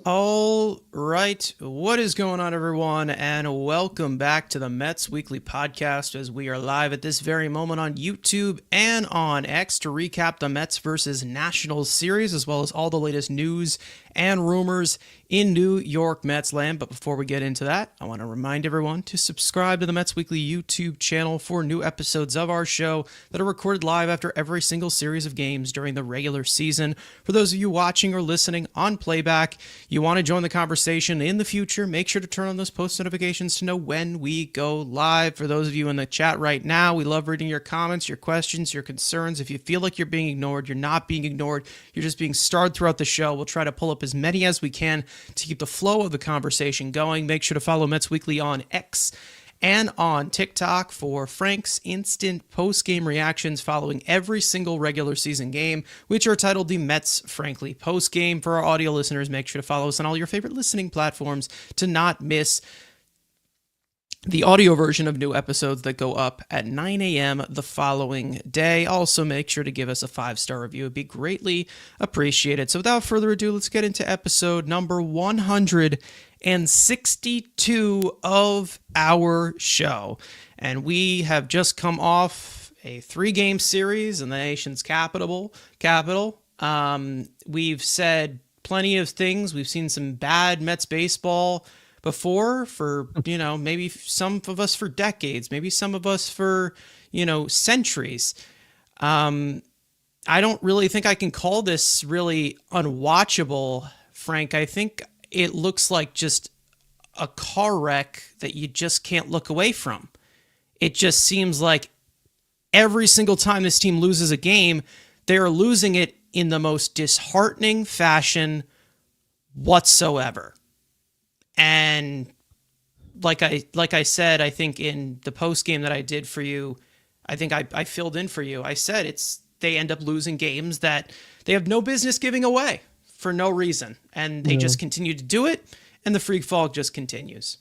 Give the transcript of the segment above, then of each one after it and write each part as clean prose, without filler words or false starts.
All right. What is going on, everyone? And welcome back to the Mets Weekly Podcast as we are live at this very moment on YouTube and on X to recap the Mets versus Nationals series, as well as all the latest news and rumors in New York Mets land. But before we get into that, I want to remind everyone to subscribe to the Mets Weekly YouTube channel for new episodes of our show that are recorded live after every single series of games during the regular season. For those of you watching or listening on playback, you want to join the conversation in the future, make sure to turn on those post notifications to know when we go live. For those of you in the chat right now, we love reading your comments, your questions, your concerns. If you feel like you're being ignored, you're not being ignored, you're just being starred throughout the show. We'll try to pull up as many as we can to keep the flow of the conversation going. Make sure to follow Mets Weekly on X and on TikTok for Frank's instant post-game reactions following every single regular season game, which are titled the Mets Frankly Post-Game. For our audio listeners, make sure to follow us on all your favorite listening platforms to not miss the audio version of new episodes that go up at 9 a.m. the following day. Also, make sure to give us a 5-star review. It'd be greatly appreciated. So without further ado, let's get into episode number 162 of our show. And we have just come off a 3-game series in the nation's capital. We've said plenty of things. We've seen some bad Mets baseball before for, maybe some of us for decades, maybe some of us for, centuries. I don't really think I can call this really unwatchable, Frank. I think it looks like just a car wreck that you just can't look away from. It just seems like every single time this team loses a game, they are losing it in the most disheartening fashion whatsoever. And like I said, I think in the post game that I did for you, I think I filled in for you. I said they end up losing games that they have no business giving away for no reason, and they Yeah. just continue to do it, and the Freefall just continues.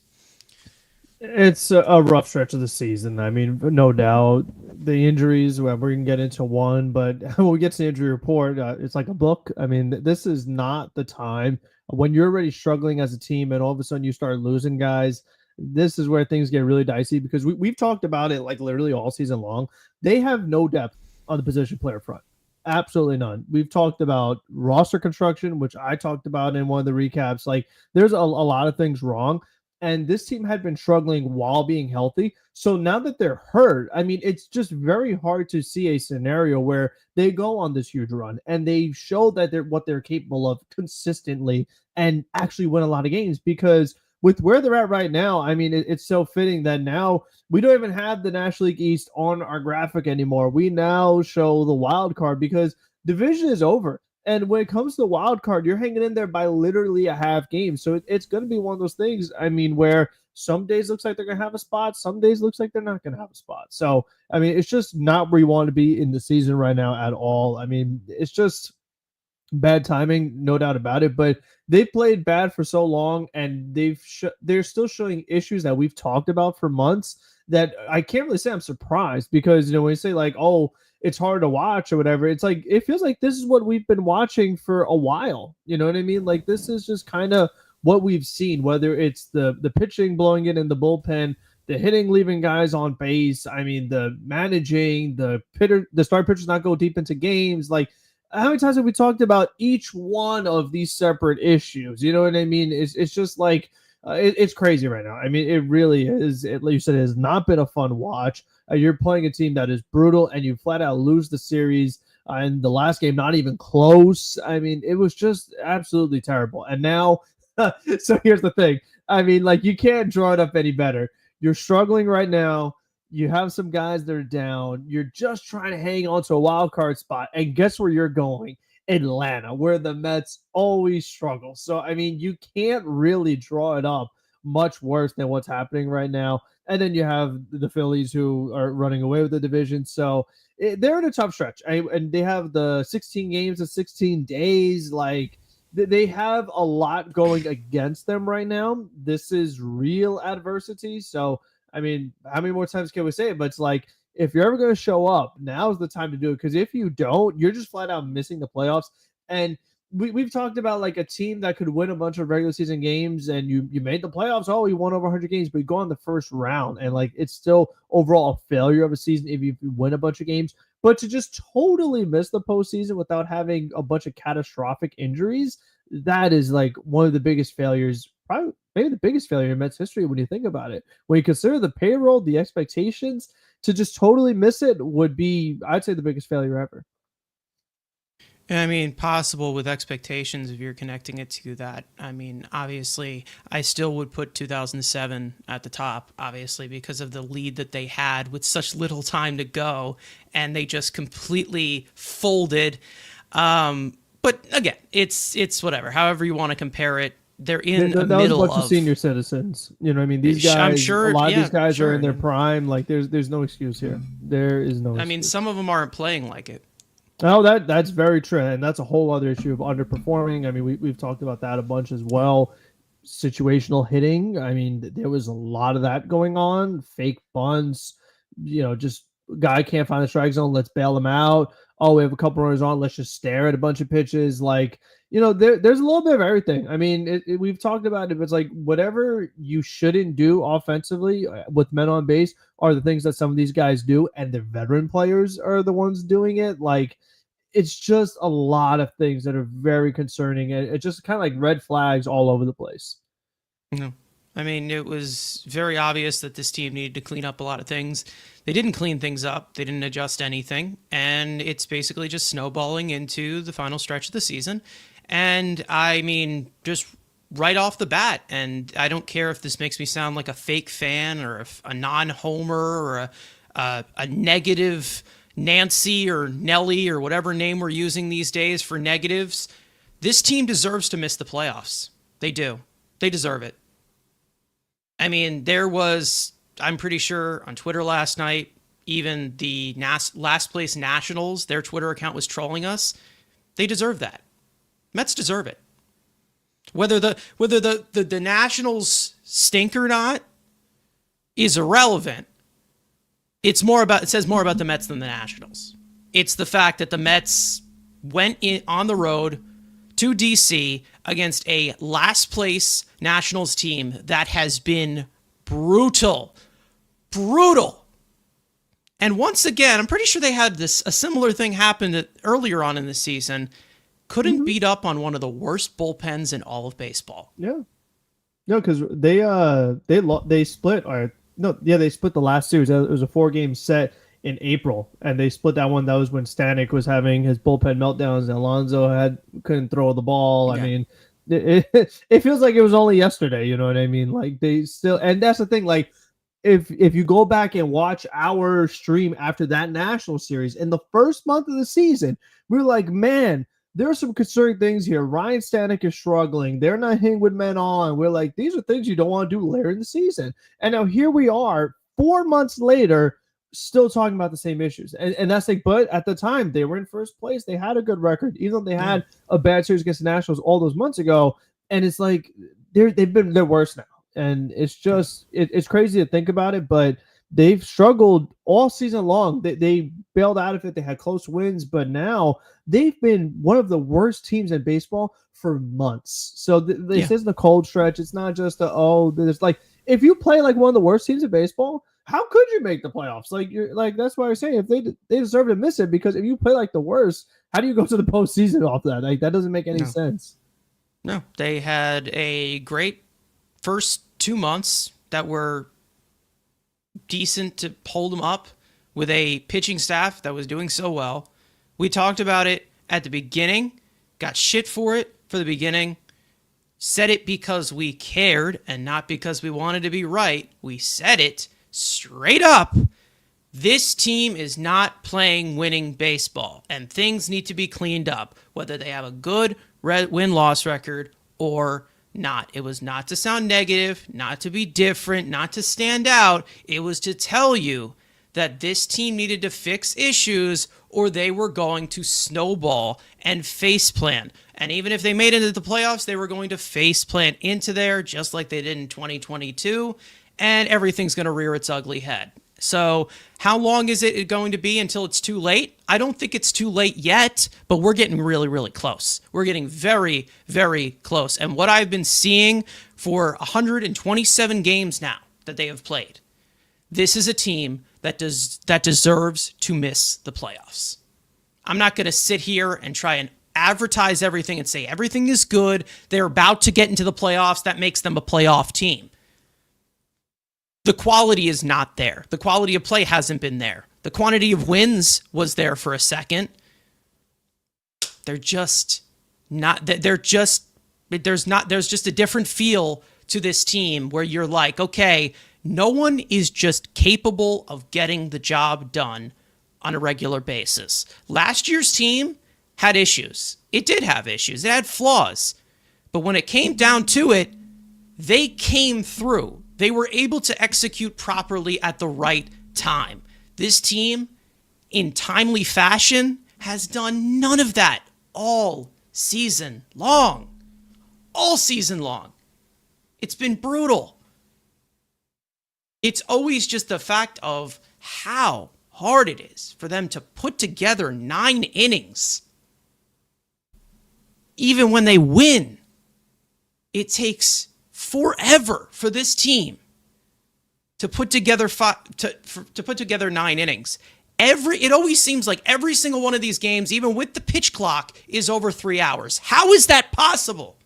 It's a rough stretch of the season. I mean, no doubt the injuries. Well, we're gonna get into one, but when we get to the injury report, it's like a book. I mean, this is not the time when you're already struggling as a team, and all of a sudden you start losing guys. This is where things get really dicey because we've talked about it like literally all season long. They have no depth on the position player front. Absolutely none. We've talked about roster construction, which I talked about in one of the recaps. Like, there's a lot of things wrong, and this team had been struggling while being healthy. So now that they're hurt, I mean, it's just very hard to see a scenario where they go on this huge run and they show that they're what they're capable of consistently and actually win a lot of games. Because with where they're at right now, I mean, it's so fitting that now we don't even have the National League East on our graphic anymore. We now show the wild card because division is over. And when it comes to the wild card, you're hanging in there by literally a half game. So it's going to be one of those things, I mean, where some days looks like they're going to have a spot. Some days looks like they're not going to have a spot. So, I mean, it's just not where you want to be in the season right now at all. I mean, it's just bad timing, no doubt about it. But they've played bad for so long, and they're still showing issues that we've talked about for months. That I can't really say I'm surprised because when you say like, oh, it's hard to watch or whatever, it's like it feels like this is what we've been watching for a while. You know what I mean? Like this is just kind of what we've seen. Whether it's the pitching blowing it in the bullpen, the hitting leaving guys on base. I mean, the managing, the start pitchers not go deep into games, like how many times have we talked about each one of these separate issues? You know what I mean? It's just like it's crazy right now. I mean, it really is. Like you said, it has not been a fun watch. You're playing a team that is brutal, and you flat out lose the series. And the last game, not even close. I mean, it was just absolutely terrible. And now, so here's the thing. I mean, like you can't draw it up any better. You're struggling right now. You have some guys that are down. You're just trying to hang on to a wild card spot. And guess where you're going? Atlanta, where the Mets always struggle. So, I mean, you can't really draw it up much worse than what's happening right now. And then you have the Phillies who are running away with the division. So they're in a tough stretch. And they have the 16 games in 16 days. Like, they have a lot going against them right now. This is real adversity. So, I mean, how many more times can we say it? But it's like, if you're ever going to show up, now's the time to do it. Because if you don't, you're just flat out missing the playoffs. And we've talked about like a team that could win a bunch of regular season games and you made the playoffs. Oh, you won over 100 games, but you go in the first round and like it's still overall a failure of a season if you win a bunch of games. But to just totally miss the postseason without having a bunch of catastrophic injuries, that is like one of the biggest failures, probably maybe the biggest failure in Mets history when you think about it. When you consider the payroll, the expectations, to just totally miss it would be, I'd say, the biggest failure ever. I mean, possible with expectations if you're connecting it to that. I mean, obviously, I still would put 2007 at the top, obviously, because of the lead that they had with such little time to go, and they just completely folded. But again, it's whatever. However you want to compare it, they're in the That was a middle bunch of of. senior citizens. You know what I mean? These I'm guys, a sure, lot of yeah, these guys are sure. in their prime. Like there's no excuse here. There is no I mean, excuse. some of them aren't playing like it. No, that's very true, and that's a whole other issue of underperforming. I mean, we've talked about that a bunch as well. Situational hitting. I mean, there was a lot of that going on. Fake bunts. Just guy can't find the strike zone. Let's bail him out. Oh, we have a couple runners on. Let's just stare at a bunch of pitches. Like, there's a little bit of everything. I mean, we've talked about it. It's like whatever you shouldn't do offensively with men on base are the things that some of these guys do, and the veteran players are the ones doing it. Like, it's just a lot of things that are very concerning. It's just kind of like red flags all over the place. No. I mean, it was very obvious that this team needed to clean up a lot of things. They didn't clean things up. They didn't adjust anything. And it's basically just snowballing into the final stretch of the season. And I mean, just right off the bat, and I don't care if this makes me sound like a fake fan or a non-homer or a negative Nancy or Nelly or whatever name we're using these days for negatives. This team deserves to miss the playoffs. They do. They deserve it. I mean, I'm pretty sure on Twitter last night, even the last place Nationals, their Twitter account was trolling us. They deserve that. Mets deserve it. Whether the Nationals stink or not is irrelevant. It says more about the Mets than the Nationals. It's the fact that the Mets went on the road to DC against a last place Nationals team that has been brutal. And once again, I'm pretty sure they had a similar thing happen earlier on in the season. Couldn't beat up on one of the worst bullpens in all of baseball. Yeah. No, because they split. Or no, yeah, they split the last series. It was a 4-game set in April, and they split that one. That was when Stanek was having his bullpen meltdowns, and Alonso couldn't throw the ball. Yeah. I mean, it feels like it was only yesterday. You know what I mean? Like they still, and that's the thing. Like if you go back and watch our stream after that national series in the first month of the season, we were like, man, there are some concerning things here. Ryan Stanek is struggling. They're not hitting with men on. We're like, these are things you don't want to do later in the season. And now here we are 4 months later, still talking about the same issues. And that's like, but at the time they were in first place. They had a good record, even though they had a bad series against the Nationals all those months ago. And it's like, they're worse now. And it's just, it's crazy to think about it, but they've struggled all season long. They bailed out of it. They had close wins, but now they've been one of the worst teams in baseball for months. So this isn't a cold stretch. It's not just there's like, if you play like one of the worst teams in baseball, how could you make the playoffs? Like that's why I say if they deserve to miss it, because if you play like the worst, how do you go to the postseason off that? Like that doesn't make any sense. No, they had a great first 2 months that were decent to hold them up with a pitching staff that was doing so well. We talked about it at the beginning, got shit for it for the beginning, said it because we cared and not because we wanted to be right. We said it straight up. This team is not playing winning baseball, and things need to be cleaned up, whether they have a good win-loss record or not. It was not to sound negative, not to be different, not to stand out. It was to tell you that this team needed to fix issues or they were going to snowball and faceplant. And even if they made it into the playoffs, they were going to faceplant into there just like they did in 2022, and everything's going to rear its ugly head. So how long is it going to be until it's too late? I don't think it's too late yet, but we're getting really, really close. We're getting very, very close. And what I've been seeing for 127 games now that they have played, this is a team that deserves to miss the playoffs. I'm not going to sit here and try and advertise everything and say everything is good. They're about to get into the playoffs. That makes them a playoff team. The quality is not there. The quality of play hasn't been there. The quantity of wins was there for a second. They're just not, there's just a different feel to this team where you're like, okay, no one is just capable of getting the job done on a regular basis. Last year's team had issues. It did have issues. It had flaws. But when it came down to it, they came through. They were able to execute properly at the right time. This team, in timely fashion, has done none of that all season long. All season long. It's been brutal. It's always just the fact of how hard it is for them to put together 9 innings. Even when they win, it takes forever for this team to put together to put together 9 innings. It always seems like every single one of these games, even with the pitch clock, is over 3 hours. How is that possible?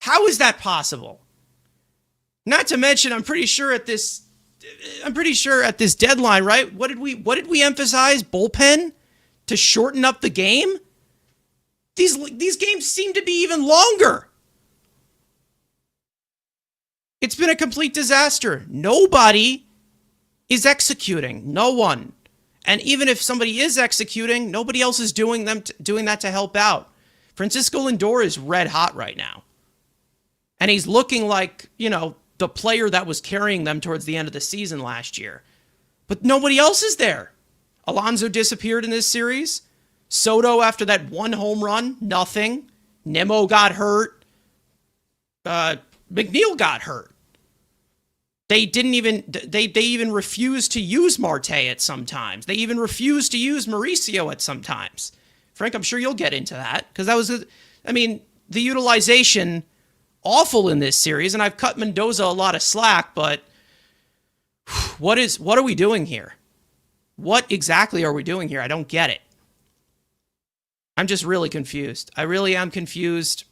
How is that possible? Not to mention, I'm pretty sure at this deadline, right? What did we emphasize? Bullpen to shorten up the game? These games seem to be even longer. It's been a complete disaster. Nobody is executing. No one. And even if somebody is executing, nobody else is doing that to help out. Francisco Lindor is red hot right now. And he's looking like, the player that was carrying them towards the end of the season last year. But nobody else is there. Alonso disappeared in this series. Soto, after that 1 home run, nothing. Nimmo got hurt. McNeil got hurt. They even refused to use Marte at some times. They even refused to use Mauricio at some times. Frank, I'm sure you'll get into that because the utilization awful in this series, and I've cut Mendoza a lot of slack, but what are we doing here? What exactly are we doing here? I don't get it. I'm just really confused. I really am confused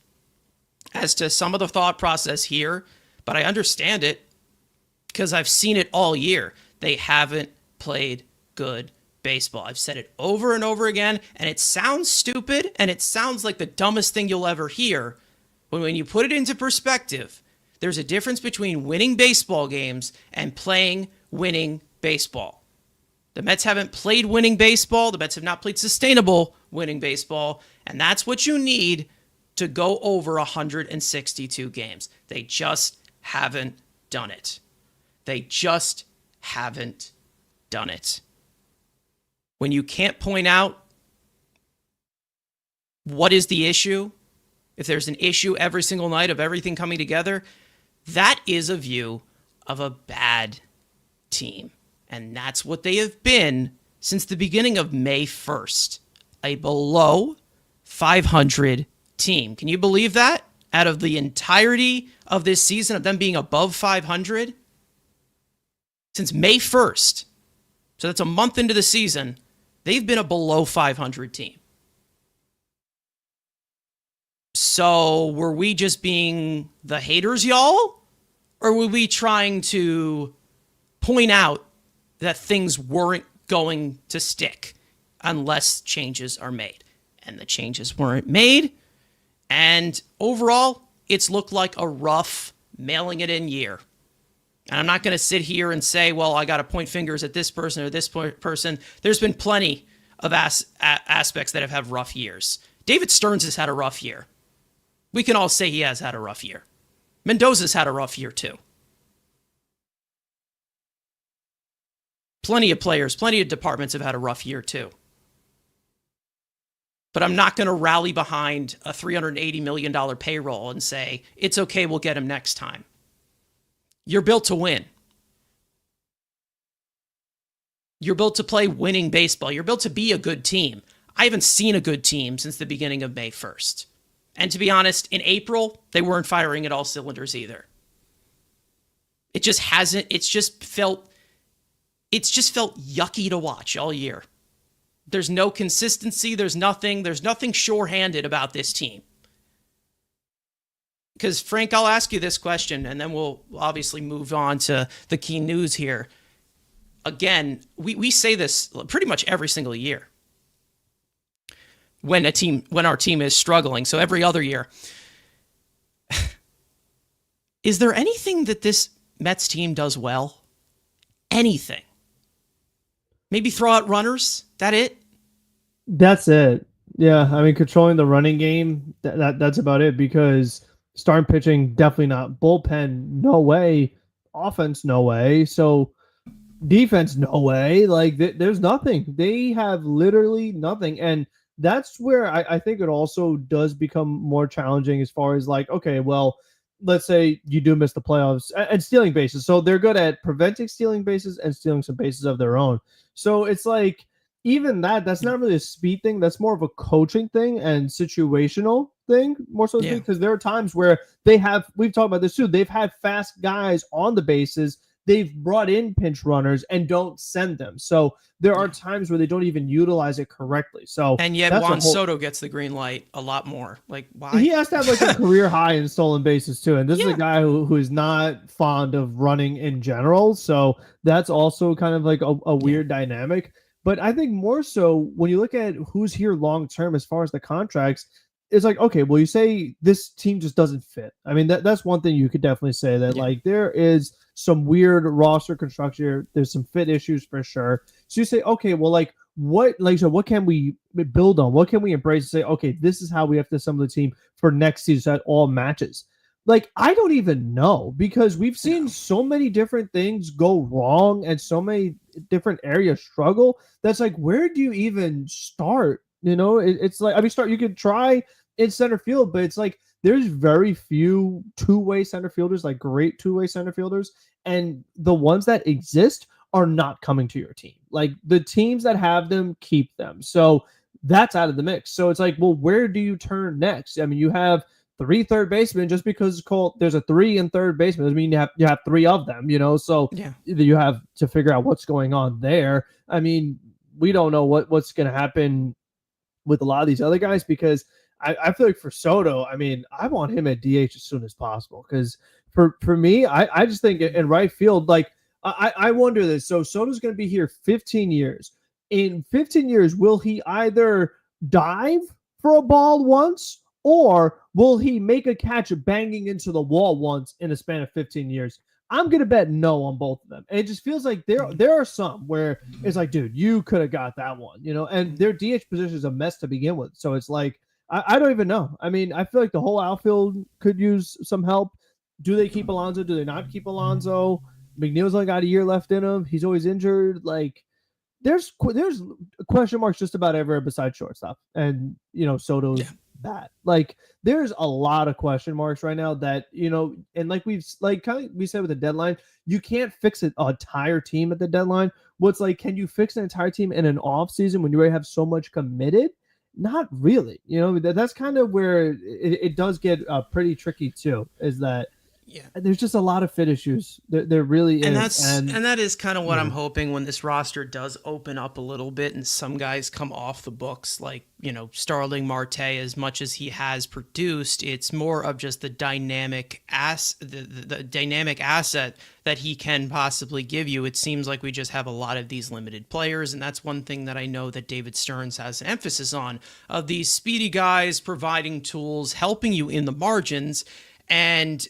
as to some of the thought process here, but I understand it because I've seen it all year. They haven't played good baseball. I've said it over and over again, and it sounds stupid, and it sounds like the dumbest thing you'll ever hear. But when you put it into perspective, there's a difference between winning baseball games and playing winning baseball. The Mets haven't played winning baseball. The Mets have not played sustainable winning baseball. And that's what you need to go over 162 games. They just haven't done it. They just haven't done it. When you can't point out what is the issue, if there's an issue every single night of everything coming together, that is a view of a bad team. And that's what they have been since the beginning of May 1st. A below 500 team. Can you believe that? Out of the entirety of this season of them being above 500? Since May 1st. So that's a month into the season. They've been a below 500 team. So were we just being the haters, y'all? Or were we trying to point out that things weren't going to stick unless changes are made? And the changes weren't made. And overall, it's looked like a rough mailing it in year. And I'm not going to sit here and say, well, I got to point fingers at this person or this person. There's been plenty of aspects that have had rough years. David Stearns has had a rough year. We can all say he has had a rough year. Mendoza's had a rough year too. Plenty of players, plenty of departments have had a rough year too. But I'm not going to rally behind a $380 million payroll and say, it's okay, we'll get him next time. You're built to win. You're built to play winning baseball. You're built to be a good team. I haven't seen a good team since the beginning of May 1st. And to be honest, in April, they weren't firing at all cylinders either. It just hasn't, it's just felt yucky to watch all year. There's no consistency, there's nothing sure-handed about this team. Because Frank, I'll ask you this question and then we'll obviously move on to the key news here. Again, we say this pretty much every single year when our team is struggling. So every other year. Is there anything that this Mets team does well? Anything? Maybe throw out runners? That it? That's it. Yeah, I mean, controlling the running game, that's about it, because starting pitching, definitely not. Bullpen, no way. Offense, no way. So defense, no way. Like, there's nothing. They have literally nothing. And that's where I think it also does become more challenging as far as like, okay, well, let's say you do miss the playoffs and stealing bases. So they're good at preventing stealing bases and stealing some bases of their own. So it's like, even that's not really a speed thing. That's more of a coaching thing and situational thing, more so because there are times where we've talked about this too. They've had fast guys on the bases. They've brought in pinch runners and don't send them. So there are times where they don't even utilize it correctly. So and yet Juan Soto gets the green light a lot more. Like, why? He has to have like a career high in stolen bases too. And this is a guy who is not fond of running in general. So that's also kind of like a weird dynamic. But I think more so when you look at who's here long term as far as the contracts, it's like, okay, well, you say this team just doesn't fit. I mean, that's one thing you could definitely say, that like there is some weird roster construction here. There's some fit issues for sure. So you say, okay, well, so what can we build on? What can we embrace and say, okay, this is how we have to assemble the team for next season so that all matches? Like, I don't even know, because we've seen so many different things go wrong and so many different areas struggle. That's like, where do you even start? You know, it's like, I mean, you could try in center field, but it's like there's very few two-way center fielders, like great two-way center fielders, and the ones that exist are not coming to your team. Like, the teams that have them keep them. So that's out of the mix. So it's like, well, where do you turn next? I mean, you have 3 third basemen. Just because there's a 3 in third baseman doesn't mean you have 3 of them, you know? So you have to figure out what's going on there. I mean, we don't know what's going to happen with a lot of these other guys, because I feel like for Soto, I mean, I want him at DH as soon as possible, because for me, I just think in right field, like, I wonder this. So Soto's going to be here 15 years. In 15 years, will he either dive for a ball once, or will he make a catch banging into the wall once in a span of 15 years? I'm going to bet no on both of them. And it just feels like there are some where it's like, dude, you could have got that one, you know, and their DH position is a mess to begin with. So it's like, I don't even know. I mean, I feel like the whole outfield could use some help. Do they keep Alonso? Do they not keep Alonso? McNeil's only got a year left in him. He's always injured. Like, there's question marks just about everywhere besides shortstop. And, you know, Soto's that. Like, there's a lot of question marks right now that, you know, and like we said with the deadline, you can't fix an entire team at the deadline. What's like, can you fix an entire team in an off season when you already have so much committed? Not really. You know, that's kind of where it does get pretty tricky too, is that there's just a lot of fit issues. There really is. And that is kind of what I'm hoping when this roster does open up a little bit and some guys come off the books, like, you know, Starling Marte. As much as he has produced, it's more of just the dynamic the dynamic asset that he can possibly give you. It seems like we just have a lot of these limited players, and that's one thing that I know that David Stearns has an emphasis on, of these speedy guys providing tools, helping you in the margins. And,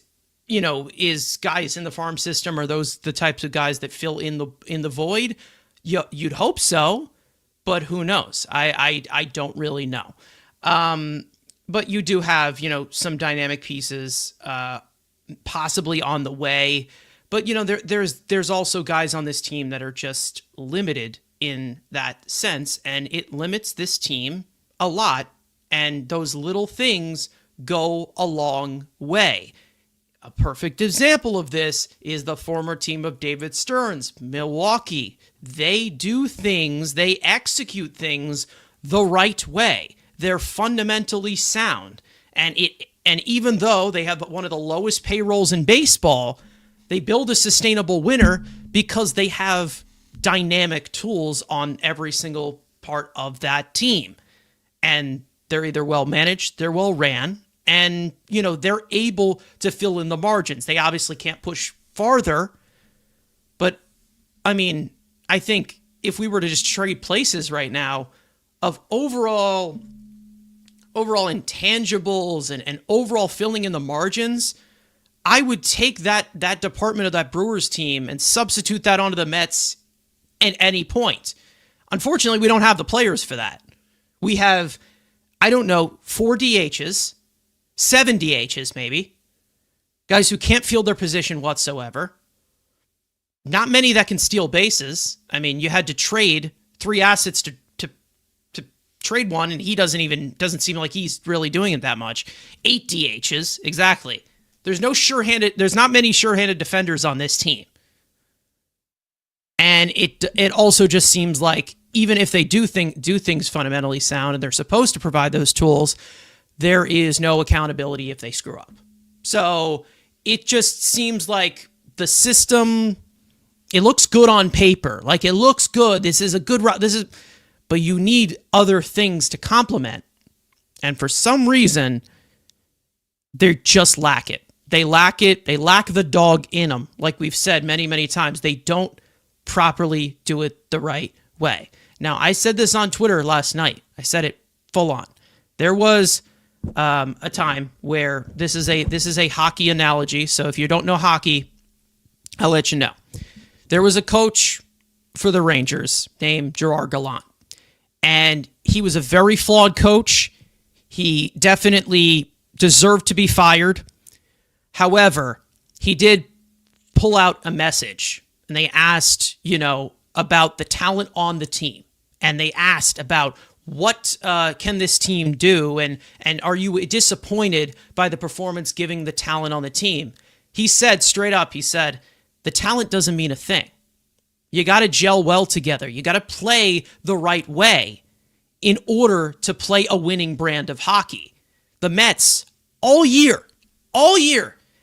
you know, is guys in the farm system, are those the types of guys that fill in the void? You'd hope so, but who knows? I don't really know. But you do have, you know, some dynamic pieces possibly on the way. But, you know, there's also guys on this team that are just limited in that sense, and it limits this team a lot. And those little things go a long way. A perfect example of this is the former team of David Stearns, Milwaukee. they do things, they execute things the right way. They're fundamentally sound. And even though they have one of the lowest payrolls in baseball, they build a sustainable winner because they have dynamic tools on every single part of that team. And they're either well managed, they're well ran, and they're able to fill in the margins. They obviously can't push farther, but I mean, I think if we were to just trade places right now of overall intangibles and overall filling in the margins, I would take that department of that Brewers team and substitute that onto the Mets at any point. Unfortunately, we don't have the players for that. We have, I don't know, 4 DHs, 7 DHs maybe, guys who can't field their position whatsoever. Not many that can steal bases. I mean, you had to trade 3 assets to trade one, and he doesn't seem like he's really doing it that much. 8 DHs, exactly. There's not many sure-handed defenders on this team. And it also just seems like even if they do things fundamentally sound and they're supposed to provide those tools, there is no accountability if they screw up. So it just seems like the system, it looks good on paper. Like, it looks good. This is a good route. But you need other things to complement. And for some reason, they just lack it. They lack it. They lack the dog in them. Like we've said many, many times, they don't properly do it the right way. Now, I said this on Twitter last night. I said it full on. There was a time where this is a hockey analogy. So if you don't know hockey, I'll let you know. There was a coach for the Rangers named Gerard Gallant, and he was a very flawed coach. He definitely deserved to be fired. However, he did pull out a message, and they asked, about the talent on the team. And they asked about what can this team do, and are you disappointed by the performance giving the talent on the team? He said straight up, the talent doesn't mean a thing. You got to gel well together. You got to play the right way in order to play a winning brand of hockey. The Mets, all year,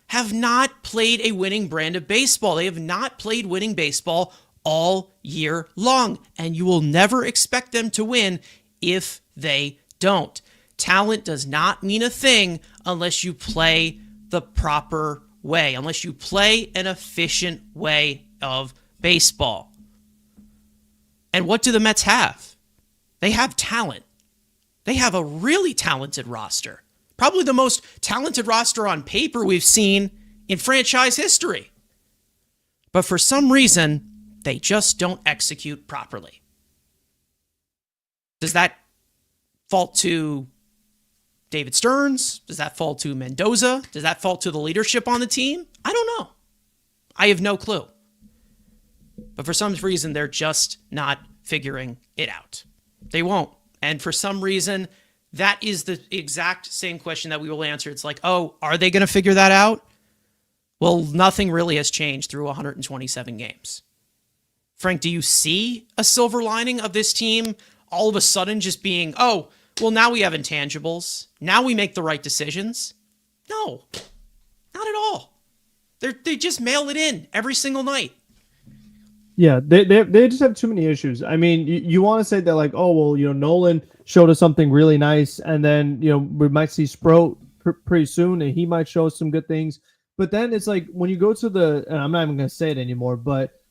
have not played a winning brand of baseball. They have not played winning baseball all year long, and you will never expect them to win if they don't. Talent does not mean a thing unless you play the proper way, unless you play an efficient way of baseball. And what do the Mets have? They have talent. They have a really talented roster. Probably the most talented roster on paper we've seen in franchise history. But for some reason, they just don't execute properly. Does that fall to David Stearns? Does that fall to Mendoza? Does that fall to the leadership on the team? I don't know. I have no clue. But for some reason, they're just not figuring it out. They won't. And for some reason, that is the exact same question that we will answer. It's like, oh, are they going to figure that out? Well, nothing really has changed through 127 games. Frank, do you see a silver lining of this team all of a sudden just being, oh, well, now we have intangibles. Now we make the right decisions? No, not at all. They just mail it in every single night. Yeah, they just have too many issues. I mean, you want to say that like, oh, well, Nolan showed us something really nice, and then, we might see Sproat pretty soon, and he might show us some good things. But then it's like when you go to and I'm not even going to say it anymore, but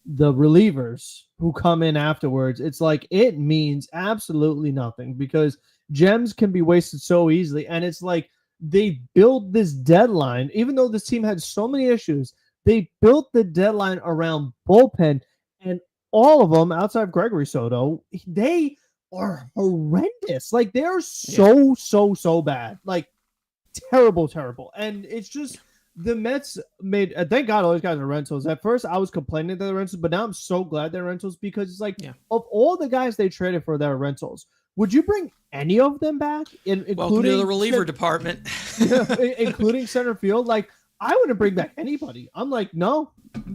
the relievers who come in afterwards, it's like it means absolutely nothing because gems can be wasted so easily. And it's like they built this deadline, even though this team had so many issues, they built the deadline around bullpen, and all of them outside of Gregory Soto, they are horrendous. Like they're so bad, like terrible. And it's just, the Mets made, thank God all these guys are rentals. At first, I was complaining that they're rentals, but now I'm so glad they're rentals because it's like, of all the guys they traded for their rentals, would you bring any of them back? Welcome to the reliever department. Including center field? Like, I wouldn't bring back anybody. I'm like, no,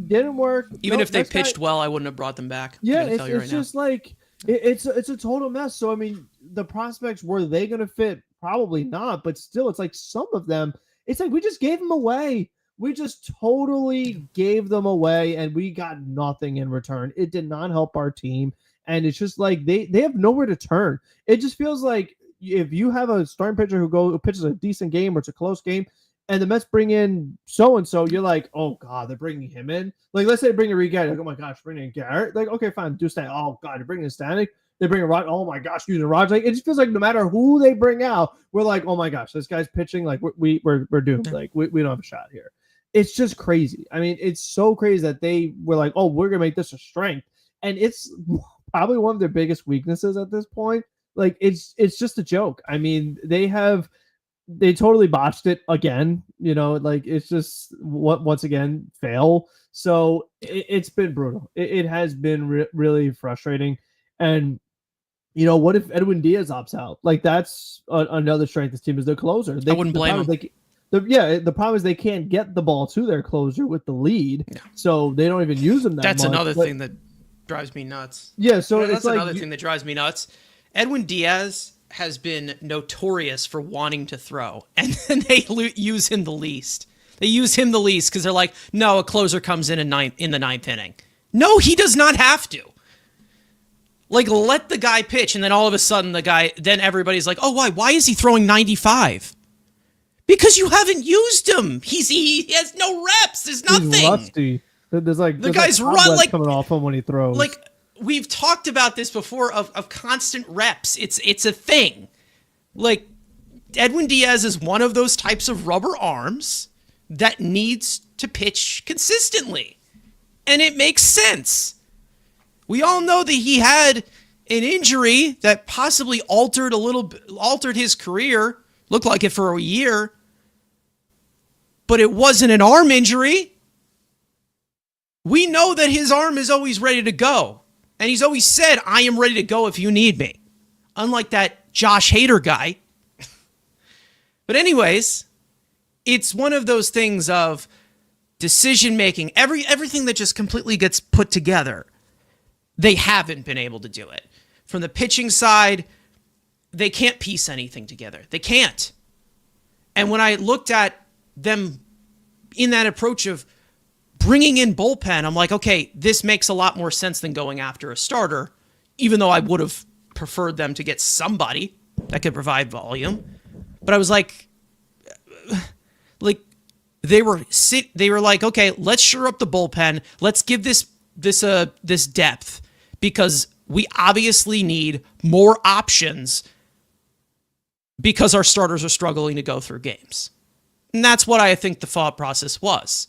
didn't work. Even No, if they this guy- pitched well, I wouldn't have brought them back. Yeah, I'm gonna tell you it's right now. just like it's a total mess. So I mean, the prospects, were they going to fit? Probably not. But still, it's like some of them. It's like we just gave them away. We just totally gave them away, and we got nothing in return. It did not help our team, and it's just like they have nowhere to turn. It just feels like if you have a starting pitcher who pitches a decent game or it's a close game, and the Mets bring in so and so, you're like, oh god, they're bringing him in. Like, let's say they bring in Garrett, like, oh my gosh, bringing in Garrett. Like, okay, fine, do Stanek. Oh god, they're bringing in Stanek. They bring in Rod. Oh my gosh, using Rod. Like, it just feels like no matter who they bring out, we're like, oh my gosh, this guy's pitching. Like, we're doomed. Like, we don't have a shot here. It's just crazy. I mean, it's so crazy that they were like, oh, we're gonna make this a strength, and it's probably one of their biggest weaknesses at this point. Like, it's just a joke. I mean, they totally botched it again. You know, like, it's just once again fail. So it's been brutal. It has been really frustrating. And you know, what if Edwin Diaz opts out? Like, that's another strength of this team is their closer. I wouldn't blame him. The problem is they can't get the ball to their closer with the lead, so they don't even use them that That's much. another thing that drives me nuts. Yeah, so that's it's like another thing that drives me nuts. Edwin Diaz has been notorious for wanting to throw, and then they use him the least. They use him the least because they're like, no, a closer comes in the ninth inning. No, he does not have to. Like, let the guy pitch, and then all of a sudden then everybody's like, oh, why? Why is he throwing 95? Because you haven't used him. He has no reps. There's nothing. He's rusty. There's guy's run like coming off him when he throws. Like, we've talked about this before of constant reps. It's a thing. Like, Edwin Diaz is one of those types of rubber arms that needs to pitch consistently. And it makes sense. We all know that he had an injury that possibly altered his career. Looked like it for a year. But it wasn't an arm injury. We know that his arm is always ready to go. And he's always said, I am ready to go if you need me. Unlike that Josh Hader guy. But anyways, it's one of those things of decision making. Everything that just completely gets put together. They haven't been able to do it. From the pitching side, they can't piece anything together. They can't. And when I looked at them in that approach of bringing in bullpen, I'm like, okay, this makes a lot more sense than going after a starter, even though I would have preferred them to get somebody that could provide volume. But I was like they were like, okay, let's shore up the bullpen. Let's give this depth because we obviously need more options because our starters are struggling to go through games. And that's what I think the thought process was.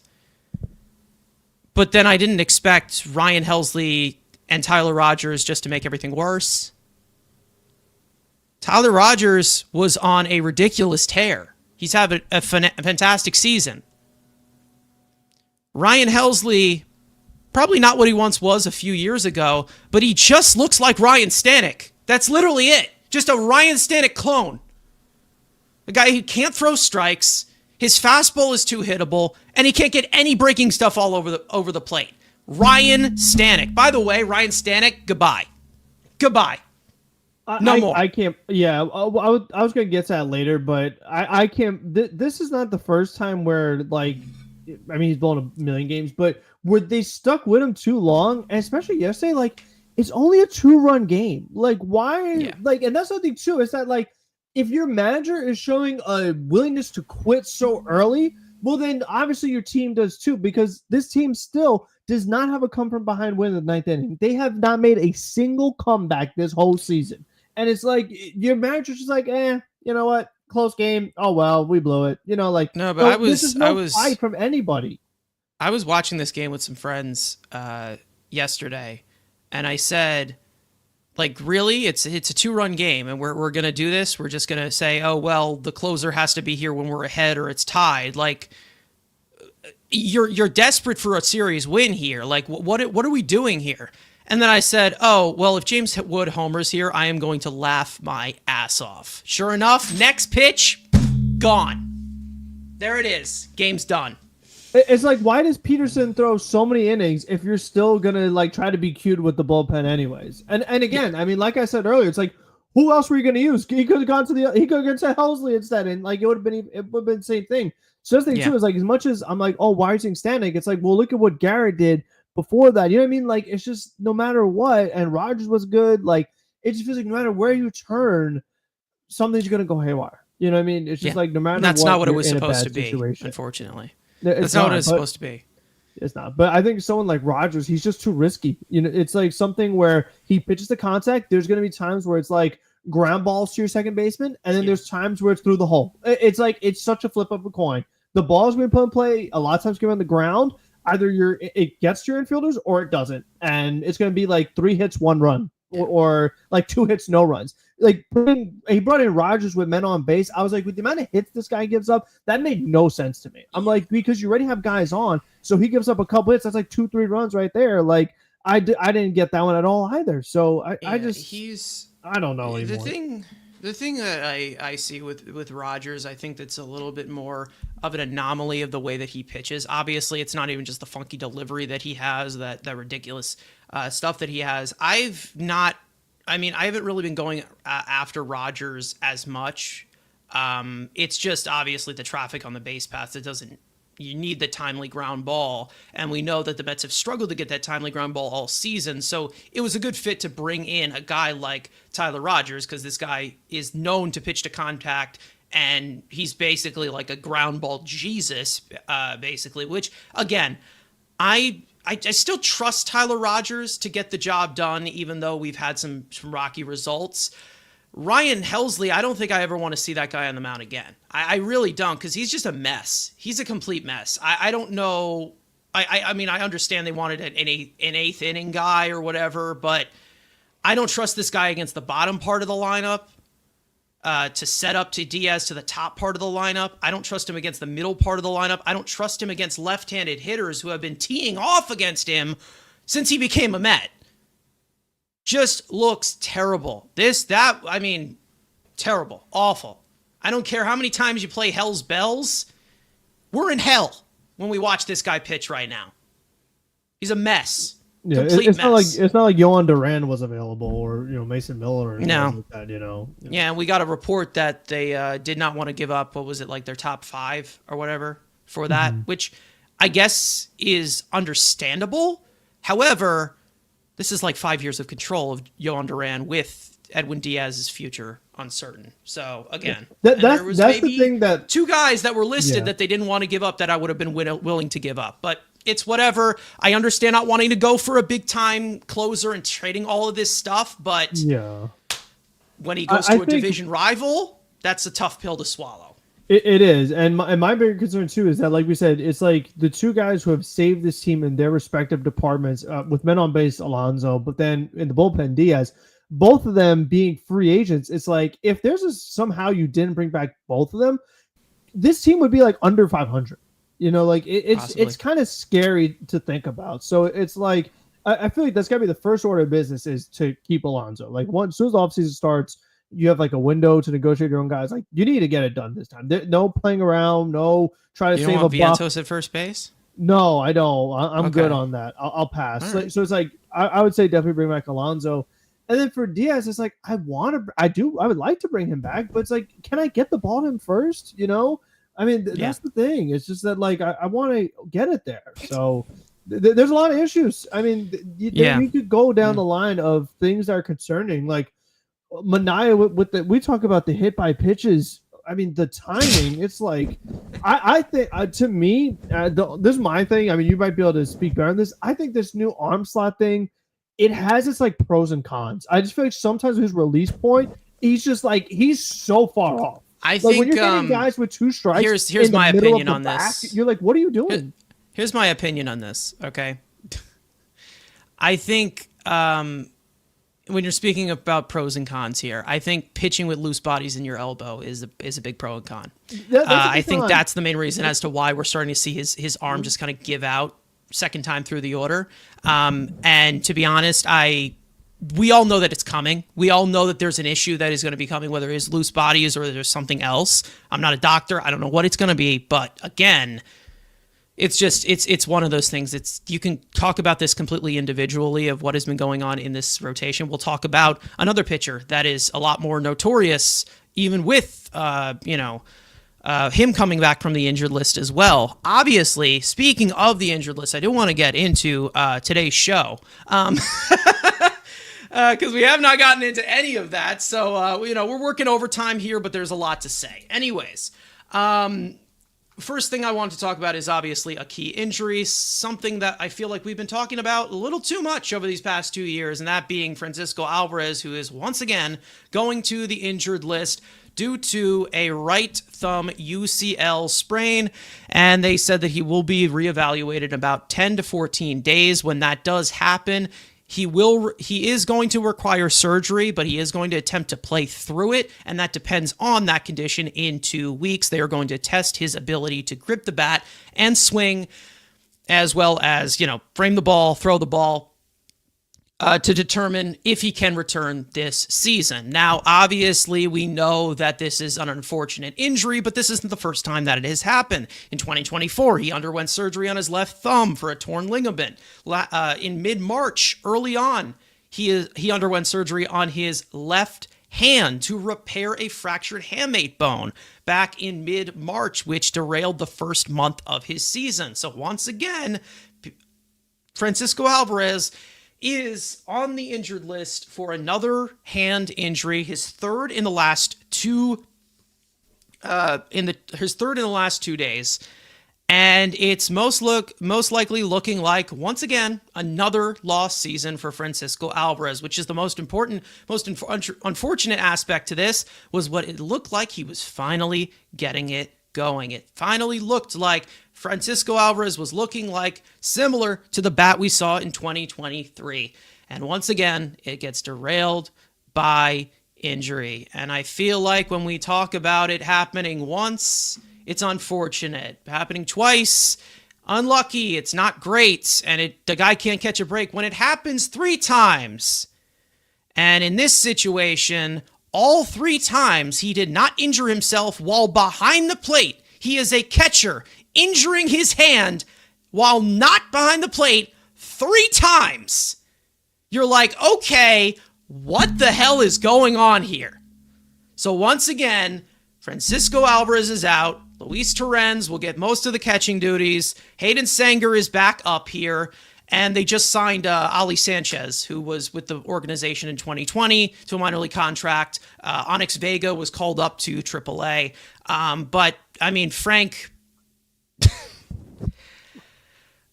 But then I didn't expect Ryan Helsley and Tyler Rogers just to make everything worse. Tyler Rogers was on a ridiculous tear. He's having a fantastic season. Ryan Helsley, probably not what he once was a few years ago, but he just looks like Ryan Stanek. That's literally it. Just a Ryan Stanek clone. A guy who can't throw strikes, his fastball is too hittable, and he can't get any breaking stuff all over the plate. Ryan Stanek. By the way, Ryan Stanek, goodbye. Goodbye. No more. I can't. Yeah, I was gonna get to that later, but I can't. This is not the first time where, like, I mean, he's blown a million games, but where they stuck with him too long, and especially yesterday, like, it's only a 2-run game. Like, why? Yeah. Like, and that's something too. Is that, like, if your manager is showing a willingness to quit so early, well, then obviously your team does too, because this team still does not have a come from behind win in the ninth inning. They have not made a single comeback this whole season. And it's like your manager's just like, you know what? Close game. Oh, well, we blew it. You know, like, no, but I was fight from anybody. I was watching this game with some friends yesterday, and I said, like, really? It's a 2-run game, and we're going to do this? We're just going to say, oh, well, the closer has to be here when we're ahead or it's tied. Like, you're desperate for a series win here. Like, what are we doing here? And then I said, oh, well, if James Wood homers here, I am going to laugh my ass off. Sure enough, next pitch, gone. There it is. Game's done. It's like, why does Peterson throw so many innings if you're still gonna like try to be cute with the bullpen anyways? And Yeah, again, I mean, like I said earlier, it's like, who else were you gonna use? He could have gone to he could have gone to Helsley instead, and like it would have been the same thing. So the thing yeah, too is like, as much as I'm like, oh, why is he standing? It's like, well, look at what Garrett did before that. You know what I mean? Like, it's just no matter what, and Rogers was good. Like, it just feels like no matter where you turn, something's gonna go haywire. You know what I mean? It's just yeah. like no And matter that's not what, what it you're was in a supposed to bad be, situation. unfortunately. It's That's not what it not, was but supposed to be. it's not. But I think someone like Rogers, he's just too risky. You know, it's like something where he pitches the contact. There's going to be times where it's like ground balls to your second baseman, and then Yeah. there's times where it's through the hole. It's like it's such a flip of a coin. The ball's going to put in play a lot of times going on the ground. Either it gets to your infielders or it doesn't, and it's going to be like 3 hits, 1 run, or like 2 hits, no runs. Like he brought in Rogers with men on base. I was like, with the amount of hits this guy gives up, that made no sense to me. I'm like, because you already have guys on, so he gives up a couple hits. That's like 2-3 runs right there. Like I didn't get that one at all either. So I just I don't know the anymore. thing that I see with Rogers, I think that's a little bit more of an anomaly of the way that he pitches. Obviously, it's not even just the funky delivery that he has, that ridiculous stuff that he has. I haven't really been going after Rogers as much. It's just obviously the traffic on the base paths that doesn't. You need the timely ground ball, and we know that the Mets have struggled to get that timely ground ball all season. So it was a good fit to bring in a guy like Tyler Rogers, because this guy is known to pitch to contact, and he's basically like a ground ball Jesus, basically. Which again, I still trust Tyler Rogers to get the job done, even though we've had some rocky results. Ryan Helsley, I don't think I ever want to see that guy on the mound again. I really don't, because he's just a mess. He's a complete mess. I don't know. I mean, I understand they wanted an eighth inning guy or whatever, but I don't trust this guy against the bottom part of the lineup to set up to Diaz to the top part of the lineup. I don't trust him against the middle part of the lineup. I don't trust him against left-handed hitters who have been teeing off against him since he became a Met. Just looks terrible. Terrible. Awful. I don't care how many times you play Hell's Bells. We're in hell when we watch this guy pitch right now. He's a mess. Yeah, Complete mess. It's not like Yohan Duran was available, or Mason Miller, or No. like that. Yeah, and we got a report that they did not want to give up. What was it, like their top 5 or whatever for that, which I guess is understandable. However, this is like 5 years of control of Yohan Duran with Edwin Diaz's future uncertain. So again, that's the thing, that 2 guys that were listed that they didn't want to give up that I would have been willing to give up. But it's whatever. I understand not wanting to go for a big time closer and trading all of this stuff, but when he goes to a division rival, that's a tough pill to swallow. It is, and my bigger concern too is that, like we said, it's like the 2 guys who have saved this team in their respective departments, with men on base, Alonso, but then in the bullpen, Diaz, both of them being free agents. It's like, if there's somehow you didn't bring back both of them, this team would be like under 500. Like it's kind of scary to think about. So it's like, I feel like that's got to be the first order of business, is to keep Alonso. Like, once, as soon as the offseason starts, you have like a window to negotiate your own guys. Like, you need to get it done this time. No playing around. No try to you save don't want a buck. Vientos at first base? No, I don't. I'm Okay. good on that. I'll pass. Right. So it's like, I would say definitely bring back Alonso. And then for Diaz, it's like, I would like to bring him back, but it's like, can I get the ball to him first? I mean, that's the thing. It's just that, like, I want to get it there. So there's a lot of issues. I mean, we could go down the line of things that are concerning, like Mania we talk about the hit by pitches. I mean, the timing, it's like, I think, to me, this is my thing. I mean, you might be able to speak better on this. I think this new arm slot thing, it has its like pros and cons. I just feel like sometimes his release point, he's just like, he's so far off. I like, think when you're getting guys with 2 strikes, here's my opinion on this. You're like, what are you doing? Here's my opinion on this. Okay, I think when you're speaking about pros and cons here, I think pitching with loose bodies in your elbow is a big pro and con. I think that's the main reason as to why we're starting to see his arm just kind of give out second time through the order. And to be honest, we all know that it's coming. We all know that there's an issue that is going to be coming, whether it's loose bodies or there's something else. I'm not a doctor. I don't know what it's going to be. But again, it's one of those things. You can talk about this completely individually of what has been going on in this rotation. We'll talk about another pitcher that is a lot more notorious, even with him coming back from the injured list as well. Obviously, speaking of the injured list, I do want to get into today's show. Because we have not gotten into any of that. So, we're working overtime here, but there's a lot to say. Anyways, first thing I want to talk about is obviously a key injury, something that I feel like we've been talking about a little too much over these past 2 years, and that being Francisco Alvarez, who is once again going to the injured list due to a right thumb UCL sprain, and they said that he will be reevaluated about 10 to 14 days. When that does happen, he is going to require surgery, but he is going to attempt to play through it, and that depends on that condition in 2 weeks. They are going to test his ability to grip the bat and swing, as well as, frame the ball, throw the ball, to determine if he can return this season. Now, obviously, we know that this is an unfortunate injury, but this isn't the first time that it has happened. In 2024, he underwent surgery on his left thumb for a torn ligament. In mid-March, early on, he underwent surgery on his left hand to repair a fractured hamate bone back in mid-March, which derailed the first month of his season. So once again, Francisco Alvarez is on the injured list for another hand injury, his third in the last 2 days, and it's most likely looking like, once again, another lost season for Francisco Alvarez, which is the most unfortunate aspect to this, was what it looked like he was finally getting it going. It finally looked like Francisco Alvarez was looking like similar to the bat we saw in 2023. And once again, it gets derailed by injury. And I feel like when we talk about it happening once, it's unfortunate. Happening twice, unlucky. It's not great. And the guy can't catch a break. When it happens 3 times, and in this situation, all 3 times he did not injure himself while behind the plate. He is a catcher injuring his hand while not behind the plate 3 times. You're like, okay, what the hell is going on here? So once again, Francisco Alvarez is out. Luis Torrens will get most of the catching duties. Hayden Senga is back up here. And they just signed Ali Sanchez, who was with the organization in 2020 to a minor league contract. Onyx Vega was called up to AAA. But, I mean, Frank,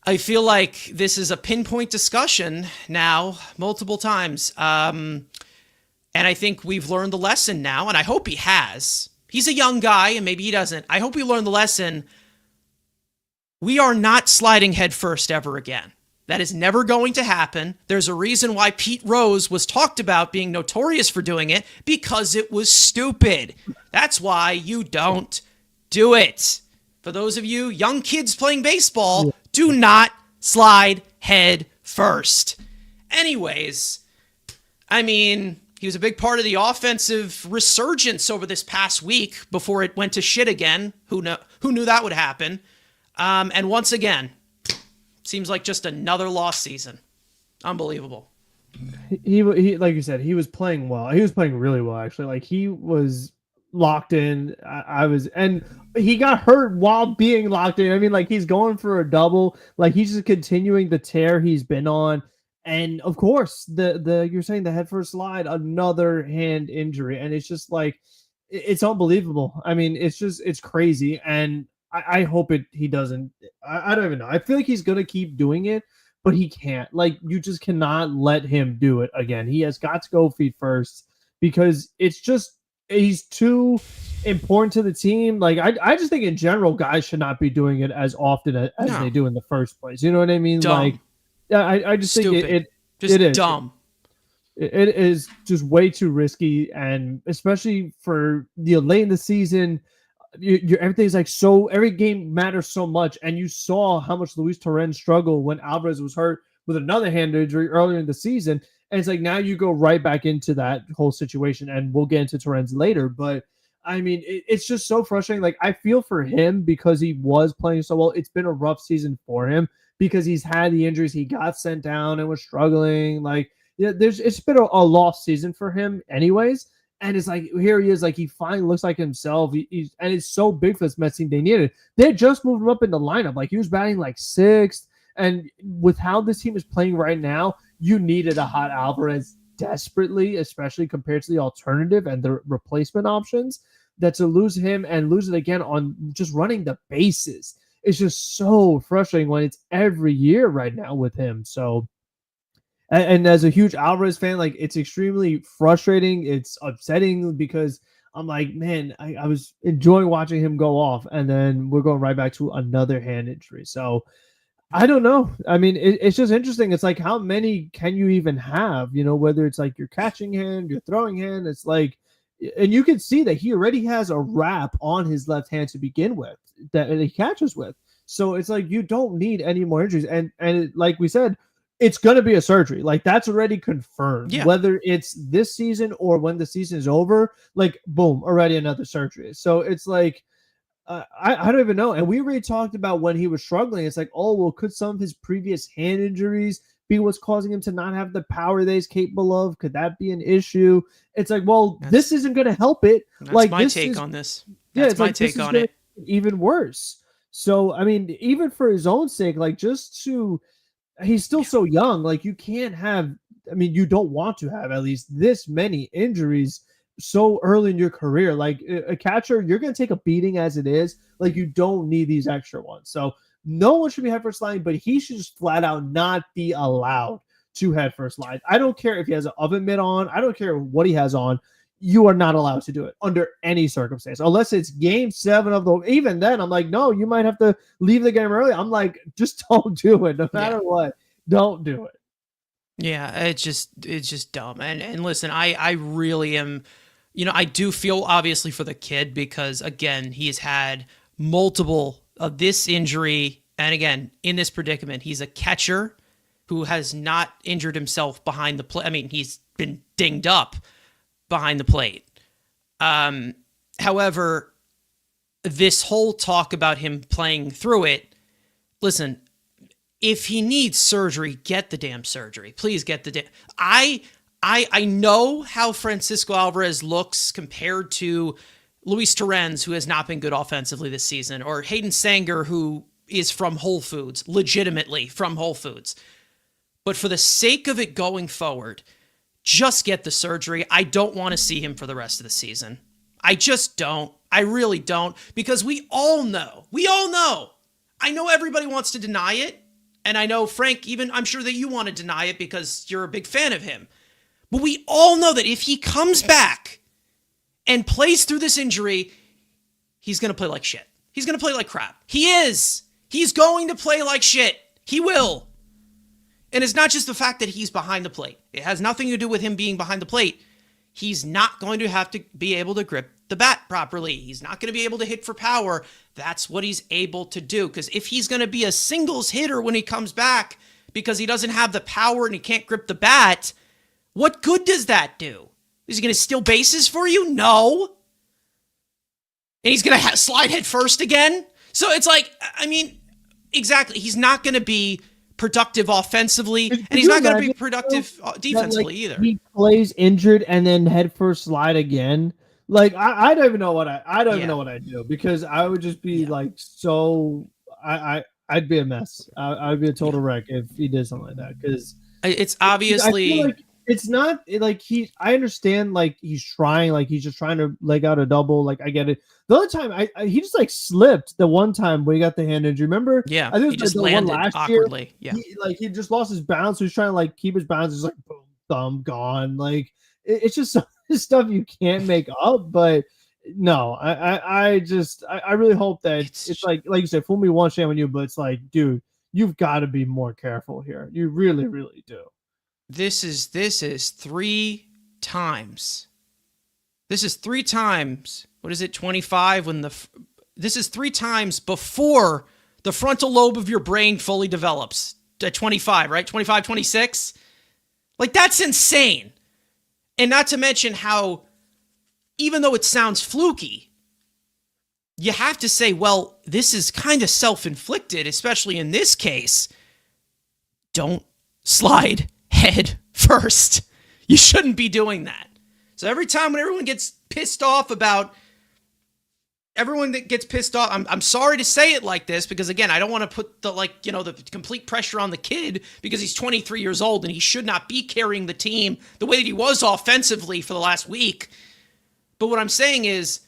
I feel like this is a pinpoint discussion now multiple times. And I think we've learned the lesson now, and I hope he has. He's a young guy, and maybe he doesn't. I hope we learned the lesson. We are not sliding headfirst ever again. That is never going to happen. There's a reason why Pete Rose was talked about being notorious for doing it, because it was stupid. That's why you don't do it. For those of you young kids playing baseball, do not slide head first. Anyways, I mean, he was a big part of the offensive resurgence over this past week before it went to shit again. Who knew that would happen? And once again, seems like just another lost season. Unbelievable. He like you said, he was playing well. He was playing really well, actually. Like, he was locked in. And he got hurt while being locked in. I mean, like, he's going for a double. Like, he's just continuing the tear he's been on. And of course, you're saying the head first slide, another hand injury, and it's just like, it's unbelievable. I mean, it's crazy, and I hope he doesn't. I don't even know. I feel like he's gonna keep doing it, but he can't. Like, you just cannot let him do it again. He has got to go feet first, because he's too important to the team. Like, I just think in general, guys should not be doing it as often as they do in the first place. You know what I mean? Dumb. Like, I just Stupid. think it is dumb. It is just way too risky, and especially for late in the season. Everything's like, so every game matters so much, and you saw how much Luis Torrens struggled when Alvarez was hurt with another hand injury earlier in the season, and it's like now you go right back into that whole situation, and we'll get into Torrens later. But I mean, it's just so frustrating. Like, I feel for him because he was playing so well. It's been a rough season for him because he's had the injuries. He got sent down and was struggling. Like, yeah, it's been a lost season for him, anyways. And it's like, here he is, like, he finally looks like himself. And it's so big for this Mets team. They needed it. They just moved him up in the lineup. Like, he was batting like sixth. And with how this team is playing right now, you needed a hot Alvarez desperately, especially compared to the alternative and the replacement options. That to lose him and lose it again on just running the bases is just so frustrating when it's every year right now with him. So, and as a huge Alvarez fan, like, it's extremely frustrating. It's upsetting because I'm like, man, I was enjoying watching him go off, and then we're going right back to another hand injury. So I don't know. I mean, it's just interesting. It's like, how many can you even have? You know, whether it's like your catching hand, your throwing hand. It's like, and you can see that he already has a wrap on his left hand to begin with that he catches with. So it's like, you don't need any more injuries. And like we said, it's going to be a surgery. Like, that's already confirmed. Yeah. Whether it's this season or when the season is over, like, boom, already another surgery. So it's like, I don't even know. And we already talked about when he was struggling. It's like, oh, well, could some of his previous hand injuries be what's causing him to not have the power that he's capable of? Could that be an issue? It's like, well, this isn't going to help it. That's like, my take on this. That's my take on it. Even worse. So, I mean, even for his own sake, like, just to, he's still so young. Like, you can't have, I mean, you don't want to have at least this many injuries so early in your career. Like, a catcher, you're going to take a beating as it is. Like, you don't need these extra ones. So no one should be head first line, but he should just flat out not be allowed to head first line. I don't care if he has an oven mitt on. I don't care what he has on. You are not allowed to do it under any circumstance, unless it's game 7 of the, even then I'm like, no, you might have to leave the game early. I'm like, just don't do it. No matter what, don't do it. Yeah. It's just dumb. And listen, I really am, you know, I do feel obviously for the kid because, again, he's had multiple of this injury. And again, in this predicament, he's a catcher who has not injured himself behind the plate. I mean, he's been dinged up behind the plate. However, this whole talk about him playing through it, listen, if he needs surgery, get the damn surgery. Please get the damn. I know how Francisco Alvarez looks compared to Luis Torrens, who has not been good offensively this season, or Hayden Sanger, who is from Whole Foods, legitimately from Whole Foods. But for the sake of it going forward, just get the surgery. I don't want to see him for the rest of the season. I just don't. I really don't. Because we all know. I know everybody wants to deny it. And I know, Frank, even I'm sure that you want to deny it because you're a big fan of him. But we all know that if he comes back and plays through this injury, he's going to play like shit. He's going to play like crap. He is. He's going to play like shit. He will. And it's not just the fact that he's behind the plate. It has nothing to do with him being behind the plate. He's not going to have to be able to grip the bat properly. He's not going to be able to hit for power. That's what he's able to do. Because if he's going to be a singles hitter when he comes back because he doesn't have the power and he can't grip the bat, what good does that do? Is he going to steal bases for you? No. And he's going to slide head first again? So it's like, I mean, exactly. He's not going to be productive offensively, and he's not going to be productive defensively either. He plays injured and then head first slide again. Like, I don't even know what I don't even know what I'd do, because I would just be like, so I'd be a mess. I'd be a total wreck if he did something like that, because it's obviously it's not like I understand, like, he's trying, like, he's just trying to leg out a double. Like, I get it. The other time, he just like slipped the one time when he got the hand injury. Remember? Yeah, I think it was he just landed awkwardly. Yeah, he just lost his balance. So he's trying to like keep his balance. He's like, boom, thumb gone. Like, it's just some stuff you can't make up. But no, I really hope that it's like you said, fool me once, shame on you. But it's like, dude, you've got to be more careful here. You really, really do. This is 3 times. This is 3 times. What is it? 25 when this is 3 times before the frontal lobe of your brain fully develops. At 25, right? 25, 26. Like, that's insane. And not to mention how even though it sounds fluky, you have to say, well, this is kind of self-inflicted, especially in this case. Don't slide head first. You shouldn't be doing that. So every time when everyone gets pissed off about everyone that gets pissed off, I'm sorry to say it like this because, again, I don't want to put the complete pressure on the kid because he's 23 years old and he should not be carrying the team the way that he was offensively for the last week. But what I'm saying is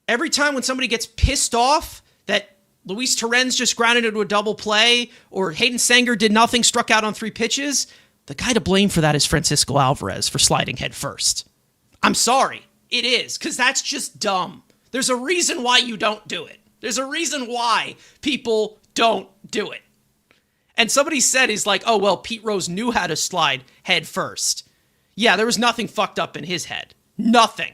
every time when somebody gets pissed off that Luis Torrens just grounded into a double play or Hayden Senga did nothing, struck out on 3 pitches, the guy to blame for that is Francisco Alvarez for sliding head first. I'm sorry. It is, because that's just dumb. There's a reason why you don't do it. There's a reason why people don't do it. And somebody said, he's like, oh, well, Pete Rose knew how to slide head first. Yeah, there was nothing fucked up in his head. Nothing.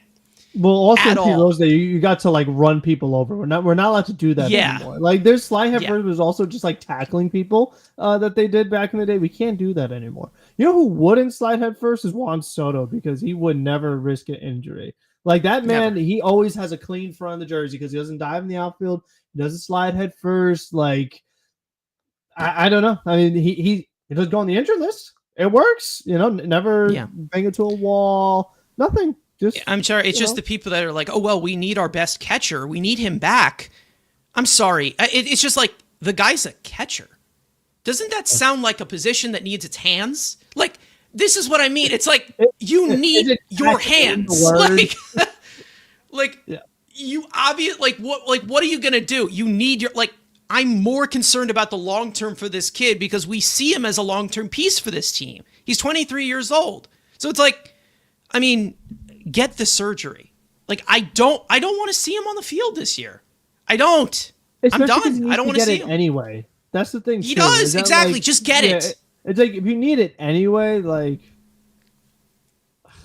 Well, also at in Pete all. Rose, you got to run people over. We're not allowed to do that anymore. Their slide head first was also just tackling people that they did back in the day. We can't do that anymore. You know who wouldn't slide head first is Juan Soto because he would never risk an injury. That man, never. He always has a clean front of the jersey because he doesn't dive in the outfield. He doesn't slide head first. I don't know. I mean, he doesn't go on the injured list. It works. Never bang into a wall. Nothing. I'm sorry. It's just the people that are like, oh, well, we need our best catcher. We need him back. I'm sorry. It's just the guy's a catcher. Doesn't that sound like a position that needs its hands? This is what I mean. It's you need your hands. You obvious. What are you going to do? You need your, I'm more concerned about the long-term for this kid because we see him as a long-term piece for this team. He's 23 years old. So it's get the surgery. I don't want to see him on the field this year. I don't. I'm done. I don't want to see him anyway. That's the thing. He does exactly. Just get it. It's if you need it anyway,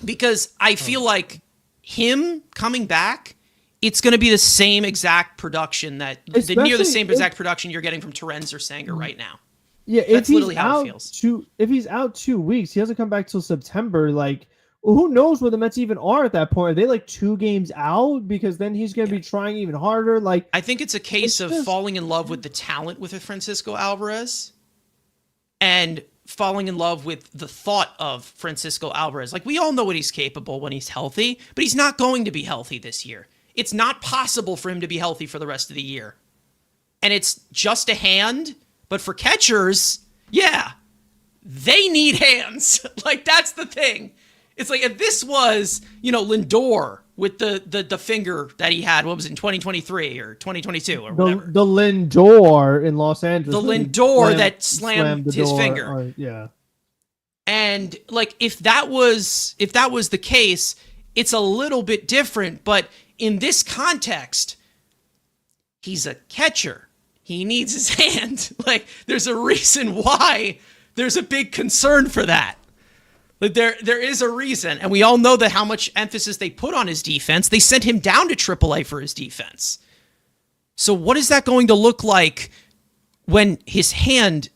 because I feel like him coming back, it's going to be the same exact production near the same exact production you're getting from Torrens or Senga right now. Yeah, that's literally how it feels. If he's out 2 weeks, he doesn't come back till September. Who knows where the Mets even are at that point? Are they 2 games out? Because then he's going to be trying even harder. I think it's a case of falling in love with the talent with Francisco Alvarez and falling in love with the thought of Francisco Alvarez. We all know what he's capable when he's healthy, but he's not going to be healthy this year. It's not possible for him to be healthy for the rest of the year. And it's just a hand, but for catchers, they need hands. That's the thing. It's if this was, Lindor with the finger that he had, what was it, in 2023 or 2022 or whatever. The Lindor in Los Angeles. The Lindor that slammed his finger. Yeah. And if that was the case, it's a little bit different. But in this context, he's a catcher. He needs his hand. There's a reason why there's a big concern for that. There is a reason, and we all know that how much emphasis they put on his defense. They sent him down to AAA for his defense. So what is that going to look like when his hand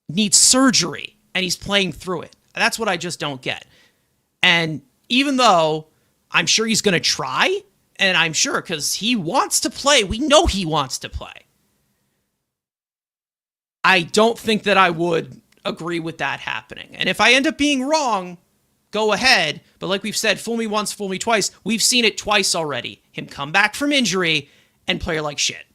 needs surgery and he's playing through it? That's what I just don't get. And even though I'm sure he's going to try, and I'm sure because he wants to play, we know he wants to play. I don't think that I would agree with that happening. And if I end up being wrong, go ahead. But like we've said, fool me once, fool me twice. We've seen it twice already. Him come back from injury and play like shit.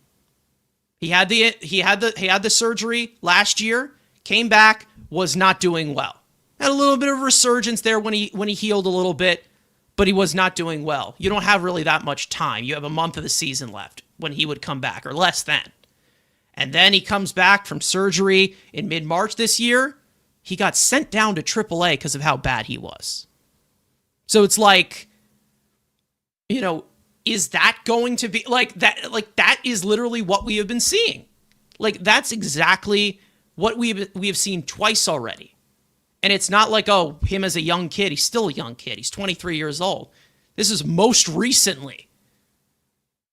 He had the surgery last year, came back, was not doing well. Had a little bit of resurgence there when he healed a little bit, but he was not doing well. You don't have really that much time. You have a month of the season left when he would come back, or less than. And then he comes back from surgery in mid-March this year. He got sent down to AAA because of how bad he was. So it's is that going to be that? That is literally what we have been seeing. That's exactly what we have seen twice already. And it's not him as a young kid. He's still a young kid. He's 23 years old. This is most recently.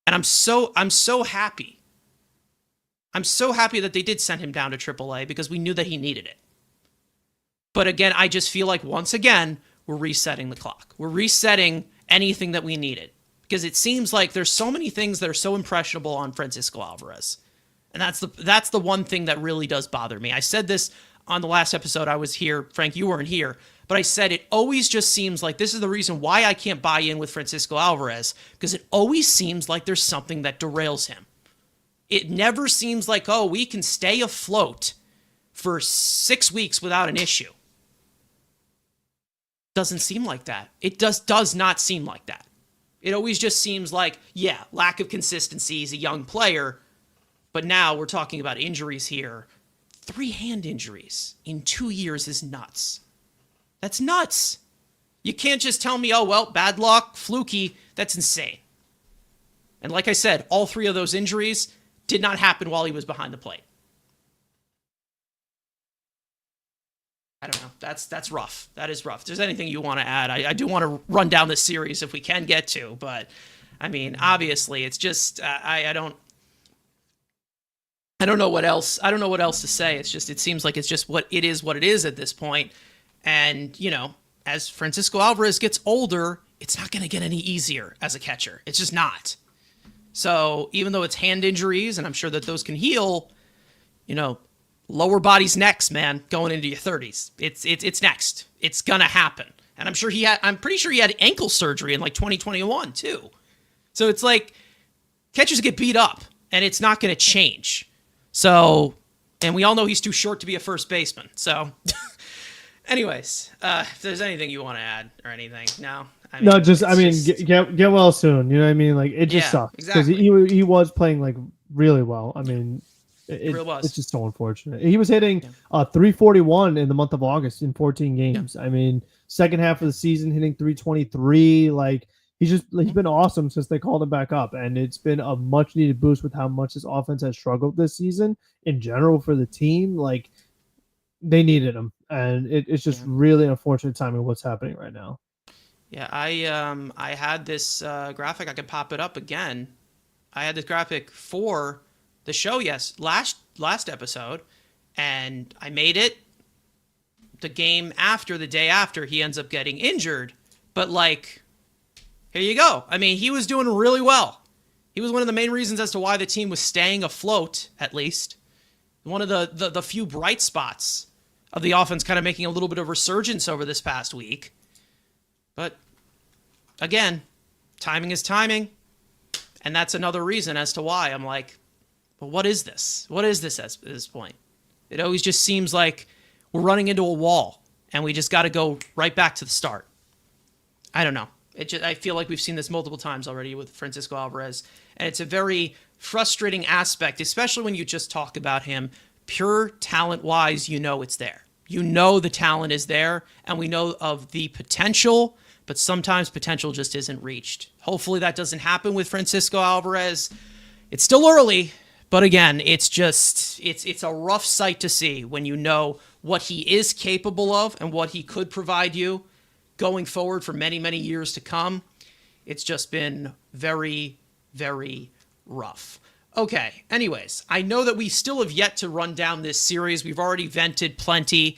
And I'm so happy. I'm so happy that they did send him down to AAA because we knew that he needed it. But again, I just feel once again, we're resetting the clock. We're resetting anything that we needed. Because it seems like there's so many things that are so impressionable on Francisco Alvarez. And that's the one thing that really does bother me. I said this on the last episode I was here. Frank, you weren't here. But I said it always just seems like this is the reason why I can't buy in with Francisco Alvarez, because it always seems like there's something that derails him. It never seems like, oh, we can stay afloat for 6 weeks without an issue. Doesn't seem like that. It does not seem like that. It always just seems like, yeah, lack of consistency. He's a young player. But now we're talking about injuries here. 3 hand injuries in 2 years is nuts. That's nuts. You can't just tell me, oh, well, bad luck, fluky. That's insane. And like I said, all 3 of those injuries did not happen while he was behind the plate. I don't know. That's rough. That is rough. If there's anything you want to add, I do want to run down this series if we can get to. But, I mean, obviously, it's just, I don't know what else. I don't know what else to say. It's just, it seems like it's just what it is at this point. And, you know, as Francisco Alvarez gets older, it's not going to get any easier as a catcher. It's just not. So even though it's hand injuries, and I'm sure that those can heal, you know, lower body's next, man, going into your 30s. It's next. It's going to happen. And I'm pretty sure he had ankle surgery in like 2021 too. So it's like catchers get beat up and it's not going to change. So, and we all know he's too short to be a first baseman. So anyways, if there's anything you want to add or anything, no. Get well soon. You know what I mean? Like it just sucks because exactly. he was playing like really well. I mean, it's just so unfortunate. He was hitting 341 in the month of August in 14 games. I mean, second half of the season hitting 323. Like he's been awesome since they called him back up, and it's been a much needed boost with how much his offense has struggled this season in general for the team. Like they needed him, and it's just really unfortunate timing what's happening right now. Yeah, I had this graphic. I could pop it up again. I had this graphic for the show, last episode, and I made it the day after he ends up getting injured. But like, here you go. I mean, he was doing really well. He was one of the main reasons as to why the team was staying afloat, at least. One of the few bright spots of the offense kind of making a little bit of resurgence over this past week. But again, timing is timing. And that's another reason as to why I'm like, well, what is this? What is this at this point? It always just seems like we're running into a wall and we just got to go right back to the start. I don't know. I feel like we've seen this multiple times already with Francisco Alvarez. And it's a very frustrating aspect, especially when you just talk about him. Pure talent-wise, you know it's there. You know the talent is there, and we know of the potential, but sometimes potential just isn't reached. Hopefully that doesn't happen with Francisco Alvarez. It's still early, but again, it's a rough sight to see when you know what he is capable of and what he could provide you going forward for many, many years to come. It's just been very, very rough. Okay, anyways, I know that we still have yet to run down this series. We've already vented plenty.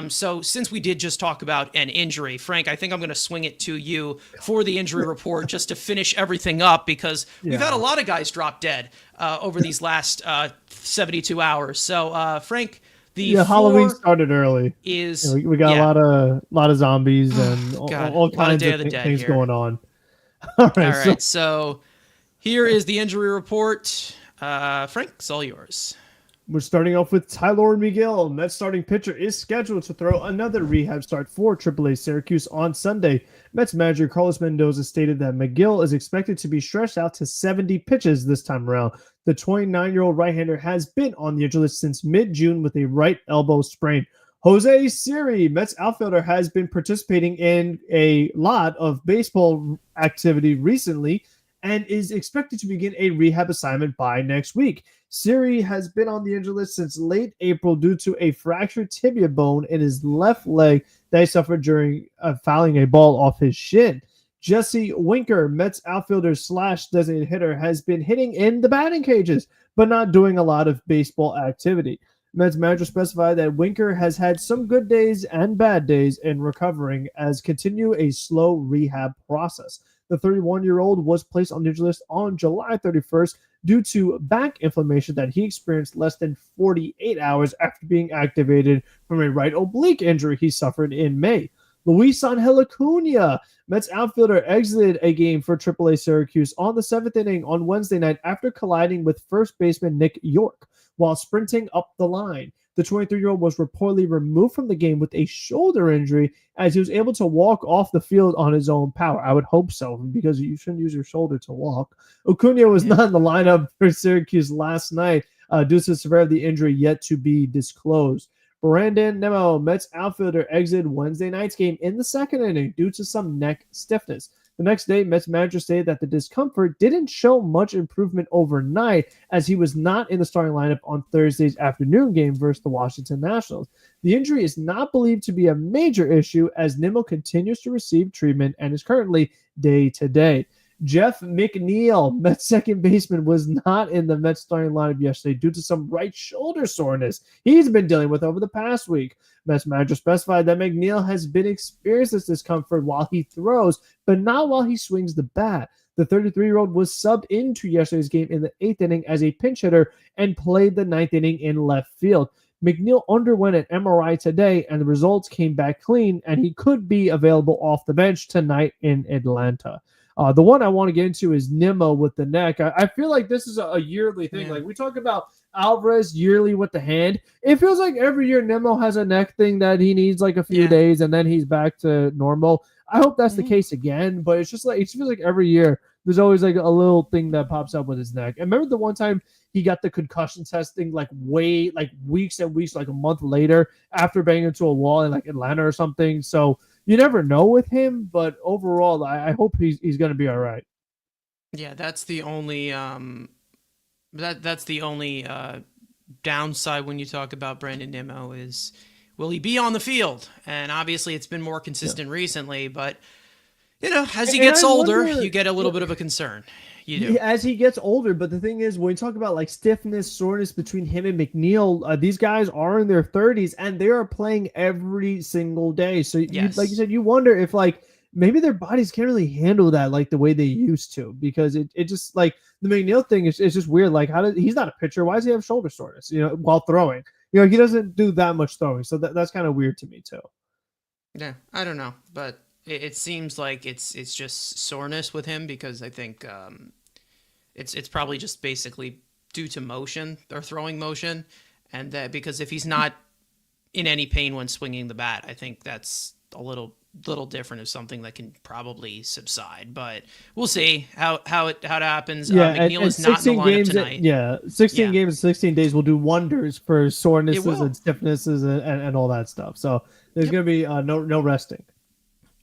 So since we did just talk about an injury, Frank, I think I'm going to swing it to you for the injury report just to finish everything up because we've had a lot of guys drop dead over these last 72 hours. So, Frank, Halloween started early. We got a lot of zombies and all kinds of things going on. All right, so here is the injury report. Frank, it's all yours. We're starting off with Tyler Miguel. Mets starting pitcher is scheduled to throw another rehab start for AAA Syracuse on Sunday. Mets manager Carlos Mendoza stated that Miguel is expected to be stretched out to 70 pitches this time around. The 29-year-old right-hander has been on the injury list since mid-June with a right elbow sprain. Jose Siri, Mets outfielder, has been participating in a lot of baseball activity recently and is expected to begin a rehab assignment by next week. Siri has been on the injury list since late April due to a fractured tibia bone in his left leg that he suffered during fouling a ball off his shin. Jesse Winker, Mets outfielder / designated hitter, has been hitting in the batting cages, but not doing a lot of baseball activity. Mets manager specified that Winker has had some good days and bad days in recovering as continue a slow rehab process. The 31-year-old was placed on the injury list on July 31st due to back inflammation that he experienced less than 48 hours after being activated from a right oblique injury he suffered in May. Luis Angel Acuna, Mets outfielder, exited a game for AAA Syracuse on the seventh inning on Wednesday night after colliding with first baseman Nick York while sprinting up the line. The 23-year-old was reportedly removed from the game with a shoulder injury as he was able to walk off the field on his own power. I would hope so, because you shouldn't use your shoulder to walk. Acuna was not in the lineup for Syracuse last night due to the severity of the injury yet to be disclosed. Brandon Nimmo, Mets outfielder, exited Wednesday night's game in the second inning due to some neck stiffness. The next day, Mets manager stated that the discomfort didn't show much improvement overnight as he was not in the starting lineup on Thursday's afternoon game versus the Washington Nationals. The injury is not believed to be a major issue as Nimmo continues to receive treatment and is currently day-to-day. Jeff McNeil, Mets second baseman, was not in the Mets starting lineup yesterday due to some right shoulder soreness he's been dealing with over the past week. Mets manager specified that McNeil has been experiencing this discomfort while he throws, but not while he swings the bat. The 33-year-old was subbed into yesterday's game in the eighth inning as a pinch hitter and played the ninth inning in left field. McNeil underwent an MRI today, and the results came back clean, and he could be available off the bench tonight in Atlanta. The one I want to get into is Nimmo with the neck. I feel like this is a yearly thing. Yeah. Like we talk about Alvarez yearly with the hand. It feels like every year Nimmo has a neck thing that he needs like a few days and then he's back to normal. I hope that's the case again, but it's just like it feels like every year there's always like a little thing that pops up with his neck. And remember the one time he got the concussion testing like weeks and weeks, like a month later after banging into a wall in like Atlanta or something. So you never know with him, but overall, I hope he's going to be all right. Yeah, that's the only that's the only downside when you talk about Brandon Nimmo is will he be on the field? And obviously, it's been more consistent recently, but you know, as he gets older, you get a little bit of a concern. You do. As he gets older, but the thing is, when you talk about like stiffness, soreness between him and McNeil, these guys are in their 30s and they are playing every single day. So, like you said, you wonder if like maybe their bodies can't really handle that like the way they used to, because it just like the McNeil thing is just weird. Like he's not a pitcher. Why does he have shoulder soreness? You know, while throwing, you know, he doesn't do that much throwing. So that's kind of weird to me too. Yeah, I don't know, but it seems like it's just soreness with him because I think it's probably just basically due to motion or throwing motion, and that because if he's not in any pain when swinging the bat, I think that's a little different of something that can probably subside. But we'll see how it happens. Yeah, McNeil is not in the lineup tonight. 16 games in 16 days will do wonders for sorenesses and stiffnesses and all that stuff. So there's going to be no resting.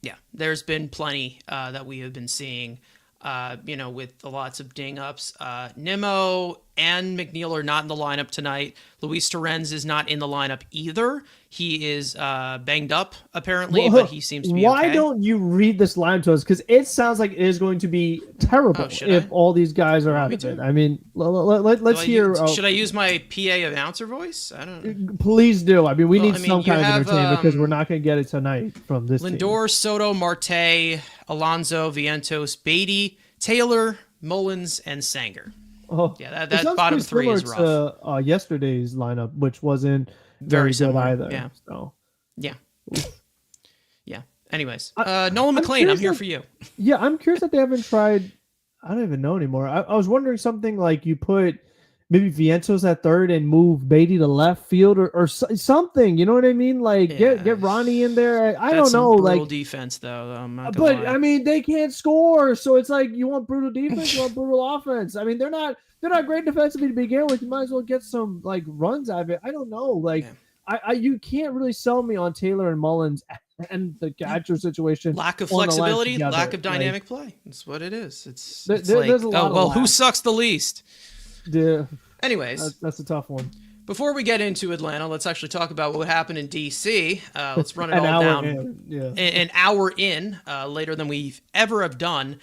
Yeah, there's been plenty that we have been seeing, with lots of ding-ups. Nimmo and McNeil are not in the lineup tonight. Luis Torrens is not in the lineup either. He is banged up, apparently, but he seems to be okay. Why don't you read this line to us? Because it sounds like it is going to be terrible if all these guys are out of it. I mean, let's hear. Should I use my PA announcer voice? I don't know. Please do. I mean, we need some kind of entertainment because we're not going to get it tonight from this Lindor, team. Soto, Marte, Alonso, Vientos, Beatty, Taylor, Mullins, and Senga. Oh, yeah, that bottom three is rough. To, yesterday's lineup, which wasn't very good either. Yeah. So. Yeah. Yeah. Anyways, Nolan McLean, I'm here for you. Yeah, I'm curious that they haven't tried. I don't even know anymore. I was wondering something like you put maybe Vientos at third and move Beatty to left field or something. You know what I mean? Like get Ronnie in there. I don't know. Like defense though. But lie. I mean, they can't score, so it's like you want brutal defense, you want brutal offense. I mean, they're not great defensively to begin with. You might as well get some like runs out of it. I don't know. Like you can't really sell me on Taylor and Mullins and the catcher situation. Lack of flexibility, lack of dynamic play. That's what it is. There's a lot who sucks the least? Yeah. Anyways, that's a tough one. Before we get into Atlanta, let's actually talk about what happened in D.C. Let's run it all down. An hour in, later than we've ever have done,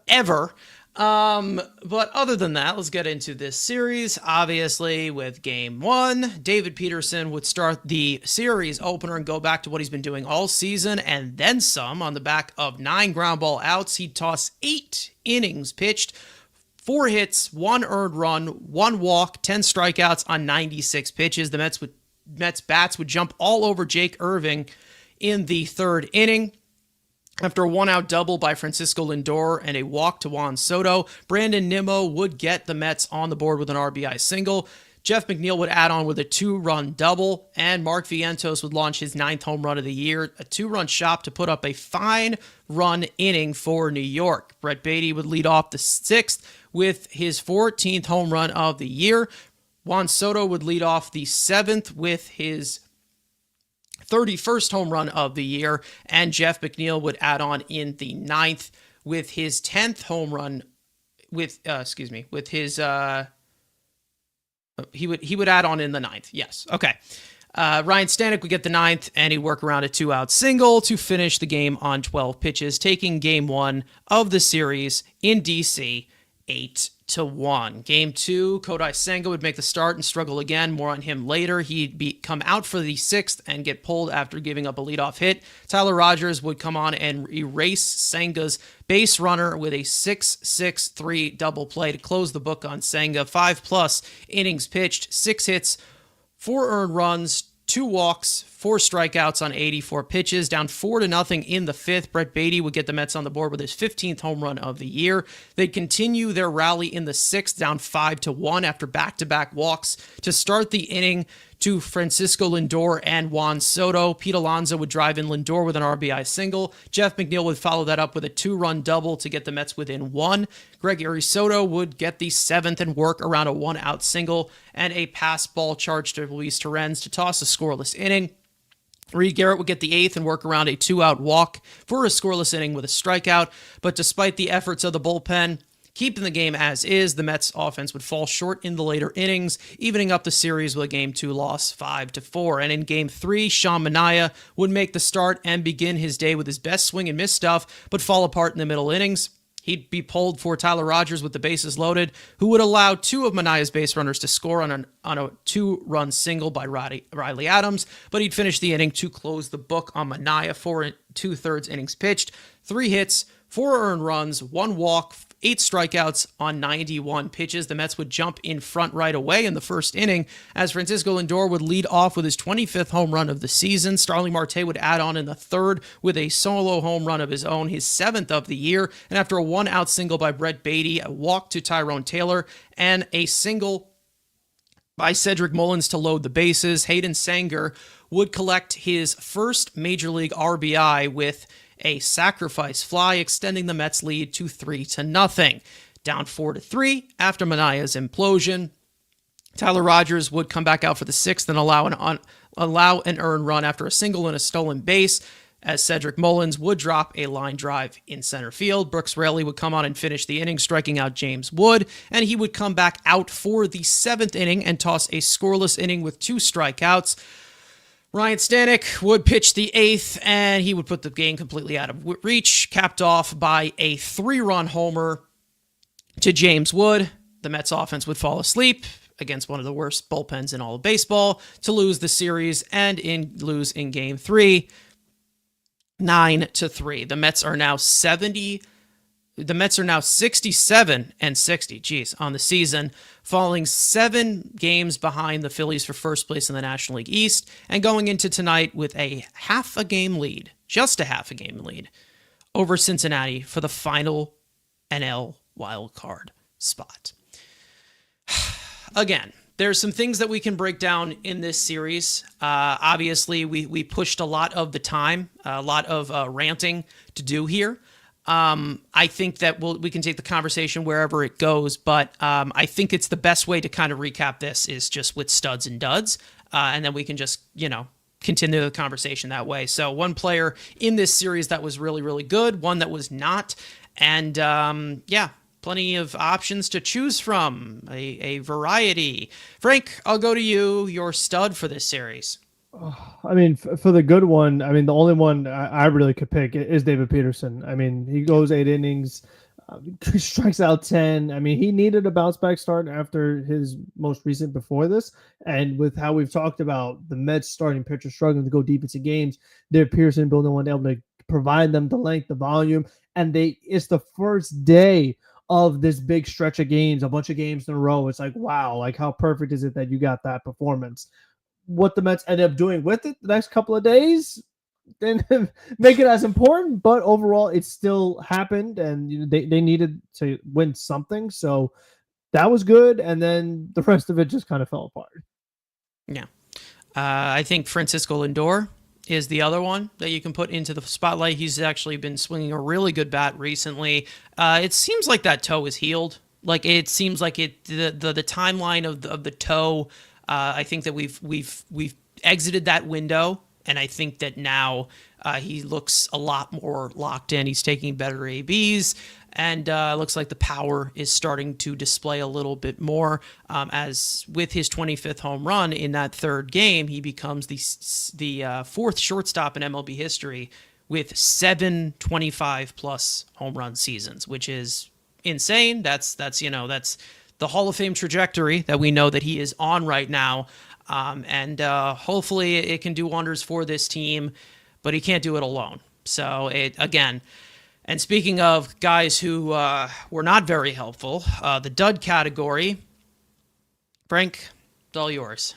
ever. But other than that, let's get into this series. Obviously, with game one, David Peterson would start the series opener and go back to what he's been doing all season and then some. On the back of 9 ground ball outs, he'd toss 8 innings pitched, 4 hits, 1 earned run, 1 walk, 10 strikeouts on 96 pitches. The Mets bats would jump all over Jake Irving in the 3rd inning. After a 1-out double by Francisco Lindor and a walk to Juan Soto, Brandon Nimmo would get the Mets on the board with an RBI single. Jeff McNeil would add on with a 2-run double, and Mark Vientos would launch his 9th home run of the year, a 2-run shot to put up a fine run inning for New York. Brett Baty would lead off the 6th with his 14th home run of the year. Juan Soto would lead off the 7th with his 31st home run of the year, and Jeff McNeil would add on in the 9th with his 10th home run. He would add on in the 9th. Yes, okay. Ryan Stanek would get the 9th, and he'd work around a 2-out single to finish the game on 12 pitches, taking Game 1 of the series in DC 8-1. Game 2, Kodai Senga would make the start and struggle again. More on him later. He'd come out for the 6th and get pulled after giving up a leadoff hit. Tyler Rogers would come on and erase Senga's base runner with a 6-6-3 double play to close the book on Senga. 5+ innings pitched, 6 hits, 4 earned runs, 2 walks, 4 strikeouts on 84 pitches, down 4-0 in the 5th. Brett Baty would get the Mets on the board with his 15th home run of the year. They'd continue their rally in the 6th, down 5-1 after back-to-back walks to start the inning to Francisco Lindor and Juan Soto. Pete Alonso would drive in Lindor with an RBI single. Jeff McNeil would follow that up with a 2-run double to get the Mets within 1. Gregory Soto would get the 7th and work around a 1-out single and a pass ball charge to Luis Torrens to toss a scoreless inning. Reed Garrett would get the 8th and work around a 2-out walk for a scoreless inning with a strikeout. But despite the efforts of the bullpen, keeping the game as is, the Mets offense would fall short in the later innings, evening up the series with a Game 2 loss 5-4. And in Game 3, Sean Manaea would make the start and begin his day with his best swing and miss stuff, but fall apart in the middle innings. He'd be pulled for Tyler Rogers with the bases loaded, who would allow 2 of Manaea's base runners to score on a 2-run single by Riley Adams, but he'd finish the inning to close the book on Manaea. 4 2/3 innings pitched, 3 hits, 4 earned runs, 1 walk, 8 strikeouts on 91 pitches. The Mets would jump in front right away in the first inning as Francisco Lindor would lead off with his 25th home run of the season. Starling Marte would add on in the 3rd with a solo home run of his own, his 7th of the year. And after a 1-out single by Brett Baty, a walk to Tyrone Taylor, and a single by Cedric Mullins to load the bases, Hayden Sanger would collect his first Major League RBI with a sacrifice fly, extending the Mets' lead to 3-0. Down 4-3 after Manaea's implosion, Tyler Rogers would come back out for the 6th and allow an earned run after a single and a stolen base, as Cedric Mullins would drop a line drive in center field. Brooks Raley would come on and finish the inning, striking out James Wood, and he would come back out for the 7th inning and toss a scoreless inning with 2 strikeouts. Ryan Stanek would pitch the 8th, and he would put the game completely out of reach, capped off by a 3-run homer to James Wood. The Mets offense would fall asleep against one of the worst bullpens in all of baseball to lose the series and lose in Game 3, 9-3. The Mets are now 67-60 on the season, falling 7 games behind the Phillies for first place in the National League East, and going into tonight with a half a game lead over Cincinnati for the final NL wild card spot. Again, there's some things that we can break down in this series. Obviously, we pushed a lot of the time, a lot of ranting to do here. I think that we can take the conversation wherever it goes, but I think it's the best way to kind of recap this is just with studs and duds, and then we can just, continue the conversation that way. So one player in this series that was really, really good, one that was not, and plenty of options to choose from, a variety. Frank, I'll go to you, your stud for this series. I mean, for the good one, I mean, the only one I really could pick is David Peterson. I mean, he goes 8 innings, Strikes out 10. I mean, he needed a bounce back start after his most recent before this. And with how we've talked about the Mets starting pitcher struggling to go deep into games, their Pearson building one able to provide them the length, the volume. And it's the first day of this big stretch of games, a bunch of games in a row. It's like, wow, like how perfect is it that you got that performance? What the Mets ended up doing with it the next couple of days didn't make it as important, but overall it still happened, and they needed to win something, so that was good. And then the rest of it just kind of fell apart. Yeah. I think Francisco Lindor is the other one that you can put into the spotlight. He's actually been swinging a really good bat recently. It seems like that toe is healed. Like it seems like the timeline of the toe. I think that we've exited that window, and I think that now he looks a lot more locked in. He's taking better ABs, and looks like the power is starting to display a little bit more. As with his 25th home run in that third game, he becomes the fourth shortstop in MLB history with 725 plus home run seasons, which is insane. That's the Hall of Fame trajectory that we know that he is on right now. And hopefully it can do wonders for this team, but he can't do it alone. So again, and speaking of guys who were not very helpful, the dud category, Frank, it's all yours.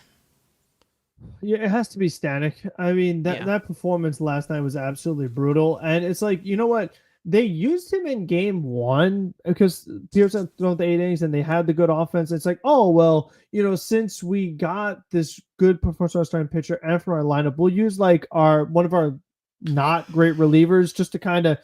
Yeah, it has to be Stanek. I mean, Yeah. that performance last night was absolutely brutal. And it's like, you know what? They used him in game one because Pearson thrown the 8 innings and they had the good offense. It's like, oh, well, since we got this good performance from our starting pitcher and from our lineup, we'll use like one of our not great relievers just to kind of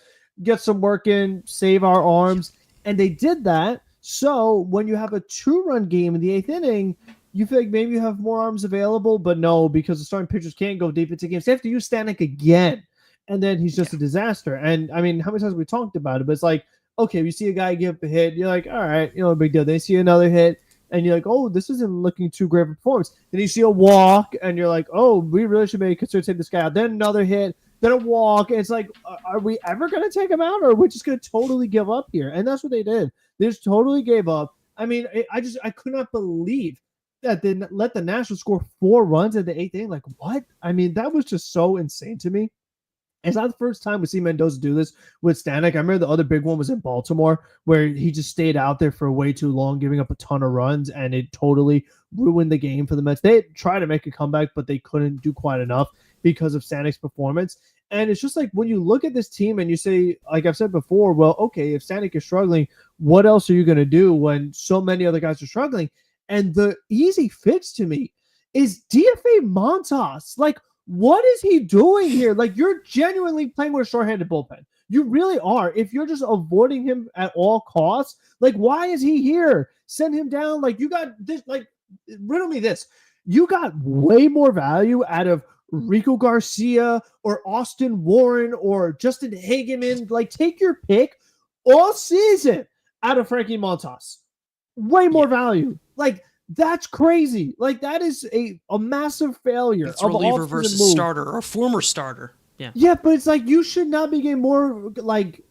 get some work in, save our arms. And they did that. So when you have a 2-run game in the 8th inning, you feel like maybe you have more arms available, but no, because the starting pitchers can't go deep into games. They have to use Stanek again, and then he's just a disaster. And I mean, how many times have we talked about it? But it's like, okay, you see a guy give up a hit, you're like, all right, big deal. Then you see another hit, and you're like, oh, this isn't looking too great of a performance. Then you see a walk, and you're like, oh, we really should maybe consider taking this guy out. Then another hit, then a walk, and it's like, are we ever going to take him out, or are we just going to totally give up here? And that's what they did. They just totally gave up. I mean, I could not believe that they let the Nationals score 4 runs at the 8th inning. Like, what? I mean, that was just so insane to me. It's not the first time we see Mendoza do this with Stanek. I remember the other big one was in Baltimore, where he just stayed out there for way too long, giving up a ton of runs, and it totally ruined the game for the Mets. They tried to make a comeback, but they couldn't do quite enough because of Stanek's performance. And it's just like when you look at this team and you say, like I've said before, well, okay, if Stanek is struggling, what else are you going to do when so many other guys are struggling? And the easy fix to me is DFA Montas. Like, what is he doing here? Like, you're genuinely playing with a short-handed bullpen. You really are. If you're just avoiding him at all costs, like, why is he here? Send him down. Like, you got this, like, riddle me this. You got way more value out of Rico Garcia or Austin Warren or Justin Hageman. Like, take your pick all season out of Frankie Montas. Way more value. Like, that's crazy. Like, that is a massive failure. It's a reliever versus starter or a former starter. Yeah. Yeah, but it's like you should not be getting more like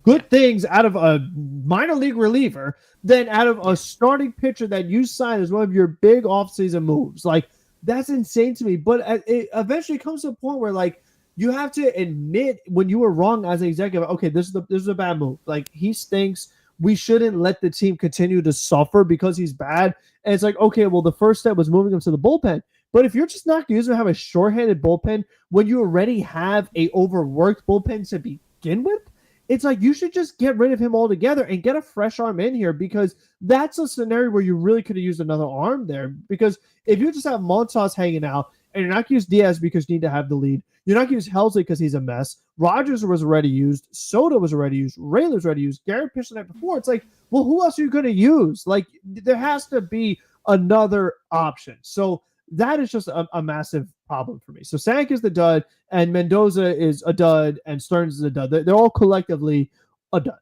good things out of a minor league reliever than out of a starting pitcher that you signed as one of your big offseason moves. Like, that's insane to me. But it eventually comes to a point where, like, you have to admit when you were wrong as an executive. Okay, this is a bad move. Like, he stinks. We shouldn't let the team continue to suffer because he's bad. And it's like, okay, well, the first step was moving him to the bullpen. But if you're just not going to have a shorthanded bullpen when you already have a overworked bullpen to begin with, it's like you should just get rid of him altogether and get a fresh arm in here, because that's a scenario where you really could have used another arm there. Because if you just have Montas hanging out and you're not going to use Diaz because you need to have the lead, you're not going to use Helsley because he's a mess. Rogers was already used. Soto was already used. Rayler was already used. Garrett pitched the night before. It's like, well, who else are you going to use? Like, there has to be another option. So that is just a massive problem for me. So Sank is the dud, and Mendoza is a dud, and Stearns is a dud. They're all collectively a dud.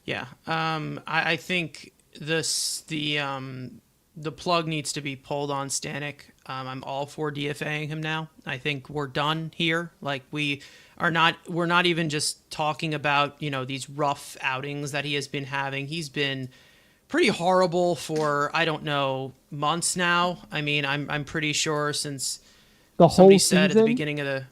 Yeah. I think the plug needs to be pulled on Stanek. I'm all for DFAing him now. I think we're done here. Like, are not, we're not even just talking about, these rough outings that he has been having. He's been pretty horrible for, I don't know, months now. I mean, I'm pretty sure since The somebody whole said at the season. beginning of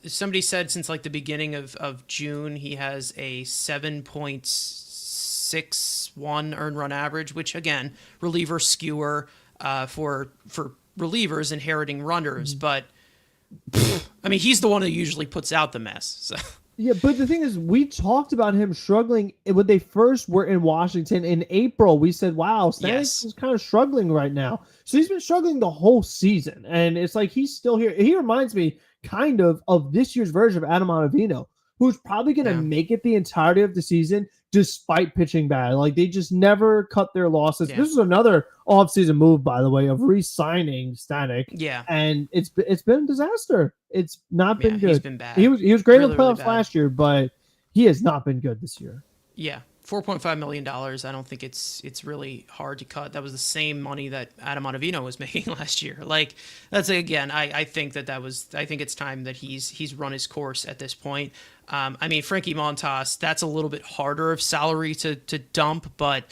somebody said since like the beginning of June, he has a 7.61 earned run average, which again, reliever skewer for relievers inheriting runners. But I mean, he's the one who usually puts out the mess. So Yeah, but the thing is, we talked about him struggling when they first were in Washington in April. We said, "Wow, Stanek yes, is kind of struggling right now." So he's been struggling the whole season, and it's like he's still here. He reminds me kind of this year's version of Adam Ottavino, who's probably going to yeah, make it the entirety of the season despite pitching bad. Like they just never cut their losses. yeah, This is another offseason move, by the way, of re-signing Stanek, yeah, and it's been a disaster. It's not yeah. been He's good. been bad, He was great in really, the really playoffs bad. last year, but he has not been good this year. Yeah, $4.5 million. I don't think it's really hard to cut. That was the same money that Adam Ottavino was making last year. Like that's again, I think that was. I think it's time that he's run his course at this point. I mean, Frankie Montas, that's a little bit harder of salary to dump, but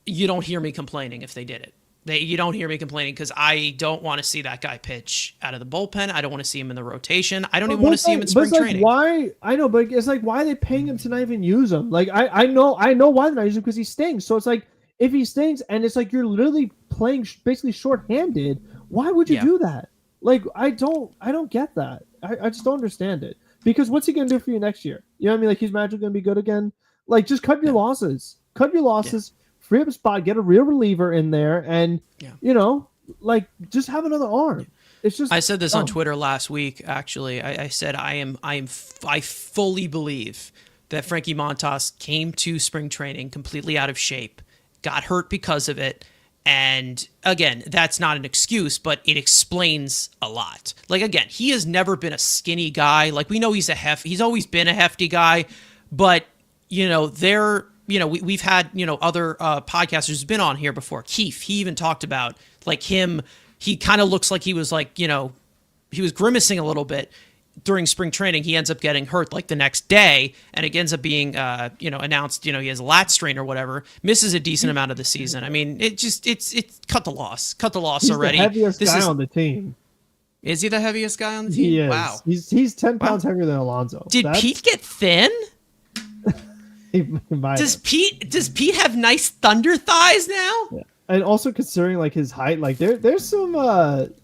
you don't hear me complaining if they did it. You don't hear me complaining because I don't want to see that guy pitch out of the bullpen. I don't want to see him in the rotation. I don't even want to see him in But spring it's like training. why I know, but it's like why are they paying him to not even use him? Like I know why they're not using him because he stinks. So it's like if he stinks and it's like you're literally playing basically shorthanded, why would you Yeah, do that? Like I don't get that. I just don't understand it. Because what's he gonna do for you next year? You know what I mean? Like he's magically gonna be good again. Like just cut your yeah, losses. Cut your yeah, losses, free up a spot, get a real reliever in there, and yeah. you know, like just have another arm. It's just I said this on dumb. Twitter last week. Actually, I said I fully believe that Frankie Montas came to spring training completely out of shape, got hurt because of it, and again, that's not an excuse, but it explains a lot. Like again, he has never been a skinny guy. Like we know he's always been a hefty guy, but we've had other podcasters who's been on here before. Keith, he even talked about like him. He kind of looks like he was like, he was grimacing a little bit during spring training. He ends up getting hurt like the next day, and it ends up being, announced, he has a lat strain or whatever, misses a decent amount of the season. I mean, it's cut the loss He's the already. heaviest guy on the team. Is he the heaviest guy on the He team? is. Wow. He's 10 Wow. pounds heavier than Alonso. Did Pete get thin? He might Does have. Pete have nice thunder thighs now? Yeah. And also considering like his height, like there's some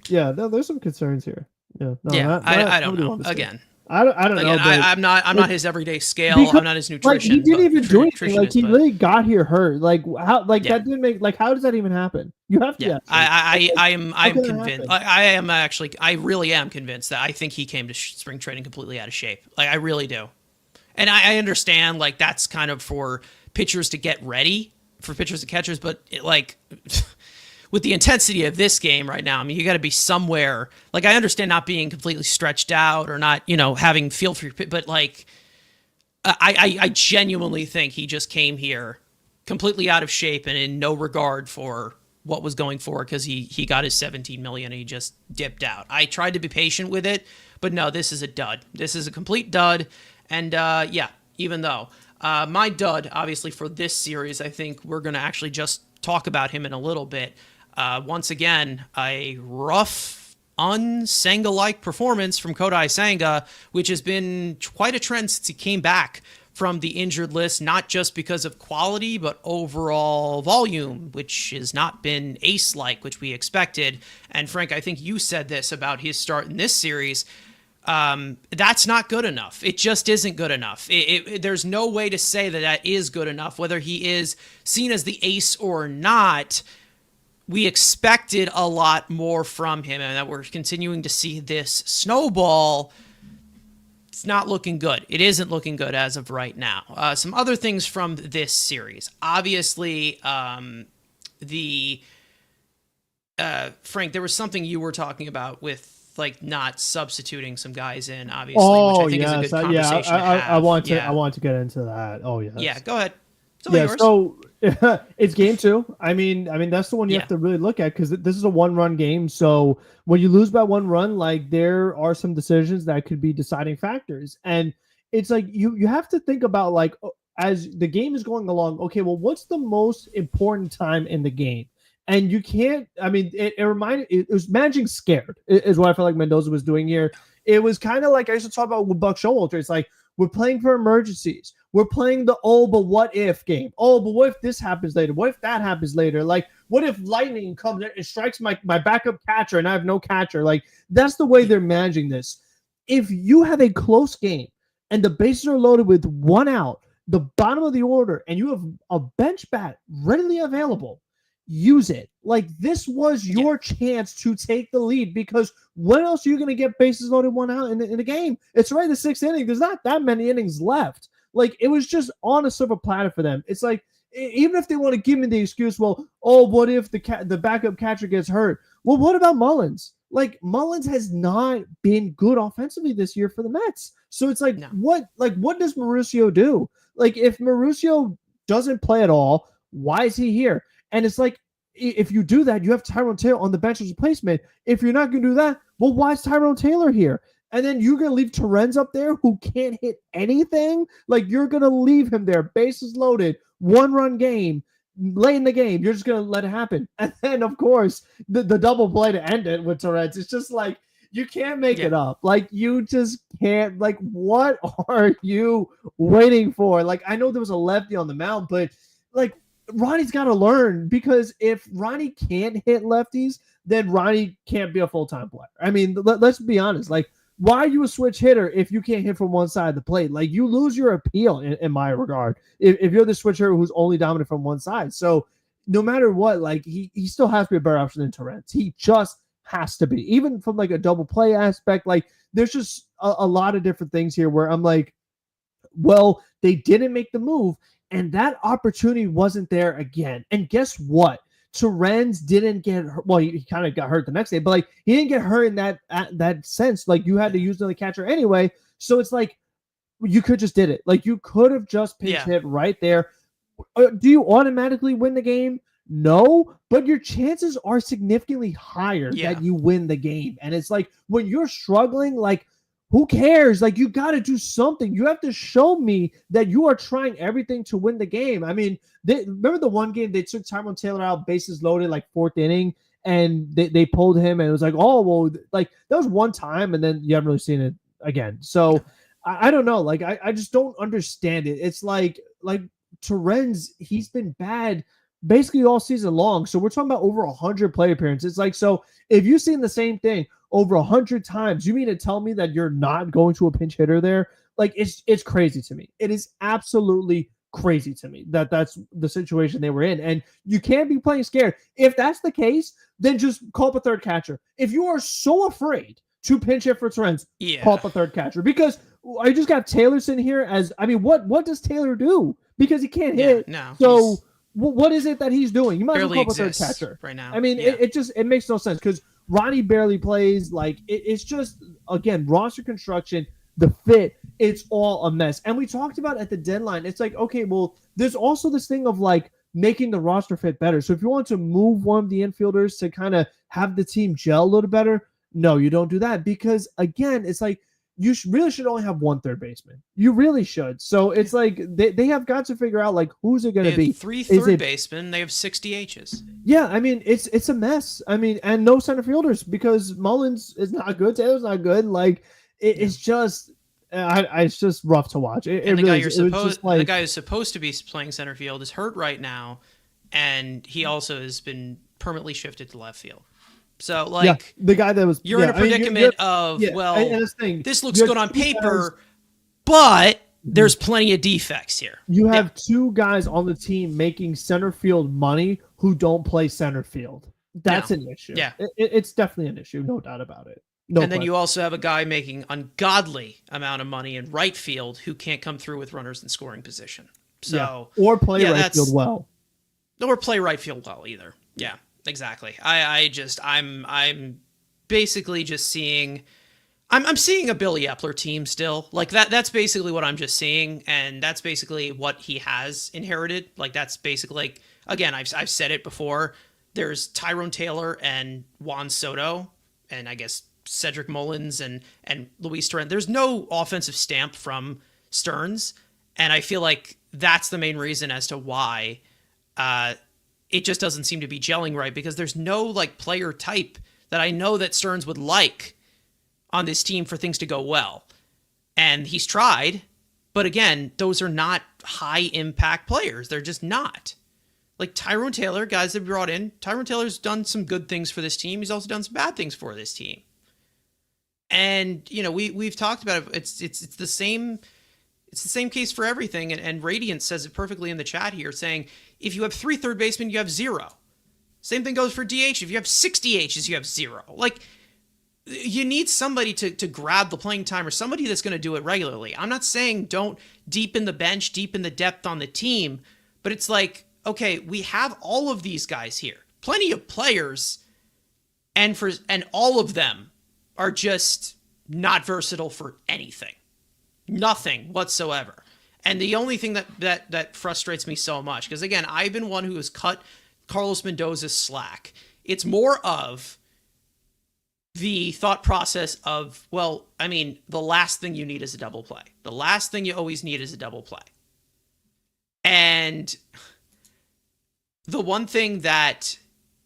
there's some concerns here. Yeah, no, Yeah, I don't nobody know. wants to see it. Again, I don't know. But I'm not like, his everyday scale. because I'm not his like he nutrition. didn't even do anything. Like Nutritionist, he but literally got here hurt. Like how like yeah. that didn't make like how does that even happen? You have to Yeah, ask him. I'm can that convinced. happen? I really am convinced that I think he came to spring training completely out of shape. Like I really do, and I understand like that's kind of for pitchers to get ready for pitchers and catchers, but with the intensity of this game right now, I mean, you got to be somewhere. Like I understand not being completely stretched out or not, having feel for your pit, but like I genuinely think he just came here completely out of shape and in no regard for what was going forward because he got his 17 million and he just dipped out. I tried to be patient with it, but no, this is a dud. This is a complete dud. And even though my dud, obviously for this series, I think we're going to actually just talk about him in a little bit. Once again, a rough, un-Senga-like performance from Kodai Senga, which has been quite a trend since he came back from the injured list, not just because of quality, but overall volume, which has not been ace-like, which we expected. And Frank, I think you said this about his start in this series. That's not good enough. It just isn't good enough. There's no way to say that is good enough, whether he is seen as the ace or not. We expected a lot more from him, and that we're continuing to see this snowball. It's not looking good. It isn't looking good as of right now. Some other things from this series. Obviously, Frank, there was something you were talking about with like not substituting some guys in, obviously, which I think is a good conversation to have. I want to get into that. Oh yeah. Yeah, go ahead. It's all Yeah, yours. so it's game two. I mean that's the one you Yeah. have to really look at because this is a one-run game. So when you lose by one run, like there are some decisions that could be deciding factors, and it's like you have to think about like as the game is going along. Okay, well, what's the most important time in the game? And you can't. I mean, it reminded it was managing scared is what I felt like Mendoza was doing here. It was kind of like I used to talk about with Buck Showalter. It's like we're playing for emergencies. We're playing the oh, but what if game. Oh, but what if this happens later? What if that happens later? Like, what if lightning comes and strikes my backup catcher and I have no catcher? Like, that's the way they're managing this. If you have a close game and the bases are loaded with one out, the bottom of the order, and you have a bench bat readily available, use it. Like, this was your chance to take the lead because when else are you going to get bases loaded one out in the game? It's right in the sixth inning. There's not that many innings left. Like, it was just on a silver platter for them. It's like, even if they want to give me the excuse, well, oh, what if the backup catcher gets hurt? Well, what about Mullins? Like, Mullins has not been good offensively this year for the Mets. So it's like, No. what does Mauricio do? Like, if Mauricio doesn't play at all, why is he here? And it's like, if you do that, you have Tyrone Taylor on the bench as replacement. If you're not going to do that, well, why is Tyrone Taylor here? And then you're going to leave Terens up there who can't hit anything? Like, you're going to leave him there, bases loaded, one-run game, late in the game. You're just going to let it happen. And then, of course, the double play to end it with Terens. It's just like, you can't make it up. Like, you just can't. Like, what are you waiting for? Like, I know there was a lefty on the mound, but, like, Ronnie's got to learn because if Ronnie can't hit lefties, then Ronnie can't be a full-time player. I mean, let's be honest. Like, why are you a switch hitter if you can't hit from one side of the plate? Like, you lose your appeal in my regard if you're the switch hitter who's only dominant from one side. So no matter what, like, he still has to be a better option than Terens. He just has to be. Even from like a double play aspect, like there's just a lot of different things here where I'm like, well, they didn't make the move, and that opportunity wasn't there again. And guess what? Terens didn't get hurt. Well, he kind of got hurt the next day, but like he didn't get hurt in that sense. Like you had to use another catcher anyway. So it's like you could just did it. Like you could have just pinch hit right there. Do you automatically win the game? No, but your chances are significantly higher that you win the game. And it's like when you're struggling, like who cares? Like you got to do something. You have to show me that you are trying everything to win the game. I mean, remember the one game they took Tyrone Taylor out, bases loaded, like fourth inning, and they pulled him, and it was like, oh well, like that was one time, and then you haven't really seen it again. So I don't know. Like I just don't understand it. It's like Terens, he's been bad basically all season long. So we're talking about over 100 play appearances. It's like, so if you've seen the same thing over 100 times, you mean to tell me that you're not going to a pinch hitter there? Like it's crazy to me. It is absolutely crazy to me that that's the situation they were in. And you can't be playing scared. If that's the case, then just call up a third catcher. If you are so afraid to pinch hit for Terens, call up a third catcher. Because I just got Taylor sitting here as, I mean, what does Taylor do? Because he can't hit. No. So what is it that he's doing? You might as well call up a third catcher right now. I mean, it makes no sense because Ronnie barely plays. Like it's just, again, roster construction, the fit, it's all a mess. And we talked about at the deadline, it's like, okay, well, there's also this thing of like making the roster fit better. So if you want to move one of the infielders to kind of have the team gel a little better, no, you don't do that because again, it's like you really should only have one third baseman. You really should. So it's like they have got to figure out like who's it going to be. Three third basemen. They have 60 H's. Yeah, I mean it's a mess. I mean, and no center fielders because Mullins is not good. Taylor's not good. Like it's just, it's just rough to watch. And the guy who's supposed to be playing center field is hurt right now, and he also has been permanently shifted to left field. So, like, the guy that was you're in a predicament this looks good on paper, but there's plenty of defects here. You have two guys on the team making center field money who don't play center field. That's an issue. Yeah, it's definitely an issue, no doubt about it. Then you also have a guy making ungodly amount of money in right field who can't come through with runners in scoring position. So or play right field well, or play right field well either. Yeah. Exactly. I'm basically just seeing. I'm seeing a Billy Epler team still. Like that's basically what I'm just seeing, and that's basically what he has inherited. Like that's basically like again, I've said it before. There's Tyrone Taylor and Juan Soto, and I guess Cedric Mullins and Luis Torrens. There's no offensive stamp from Stearns, and I feel like that's the main reason as to why it just doesn't seem to be gelling right, because there's no like player type that I know that Stearns would like on this team for things to go well. And he's tried, but again, those are not high impact players. They're just not. Like Tyrone Taylor, guys that brought in, Tyrone Taylor's done some good things for this team. He's also done some bad things for this team. And, you know, we've talked about it. It's the same case for everything. And Radiant says it perfectly in the chat here, saying if you have 3 third basemen, you have 0. Same thing goes for DH. If you have 6 DHs, you have 0. Like, you need somebody to grab the playing time, or somebody that's going to do it regularly. I'm not saying don't deepen the bench, deepen the depth on the team, but it's like, okay, we have all of these guys here, plenty of players, and all of them are just not versatile for anything, nothing whatsoever. And the only thing that frustrates me so much, because again, I've been one who has cut Carlos Mendoza's slack. It's more of the thought process of, well, I mean, the last thing you need is a double play. The last thing you always need is a double play. And the one thing that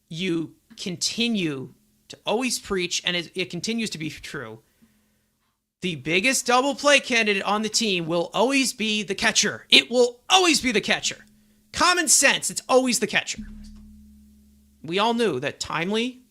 you continue to always preach, and it continues to be true, the biggest double play candidate on the team will always be the catcher. It will always be the catcher. Common sense, it's always the catcher. We all knew that timely,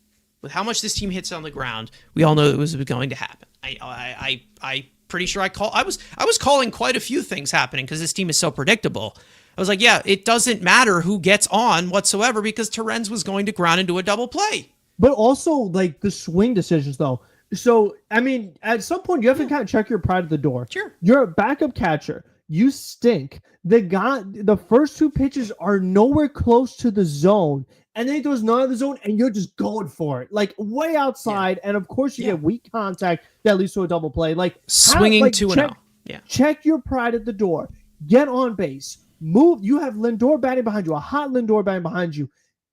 with how much this team hits on the ground, we all know it was going to happen. I pretty sure I was calling quite a few things happening because this team is so predictable. I was like, yeah, it doesn't matter who gets on whatsoever because Torrens was going to ground into a double play. But also, like, the swing decisions, though. So, I mean, at some point, you have to kind of check your pride at the door. Sure. You're a backup catcher. You stink. The first 2 pitches are nowhere close to the zone. And then he throws none of the zone, and you're just going for it. Like, way outside. Yeah. And, of course, you get weak contact that leads to a double play. Like, swinging 2-0. Yeah. Check your pride at the door. Get on base. Move. You have Lindor batting behind you, a hot Lindor batting behind you.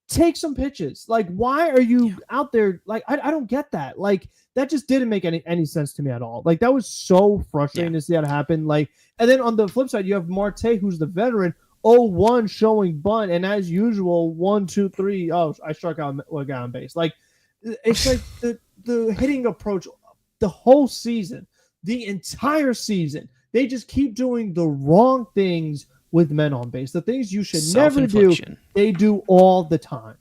Take some pitches. Like, why are you out there? Like, I don't get that. Like, that just didn't make any sense to me at all. Like, that was so frustrating to see that happen. Like, and then on the flip side, you have Marte, who's the veteran, 0-1 showing bunt, and as usual, 1, 2, 3. Oh, I struck out a guy on base. Like, it's like the hitting approach the whole season, the entire season. They just keep doing the wrong things with men on base. The things you should never do, they do all the time.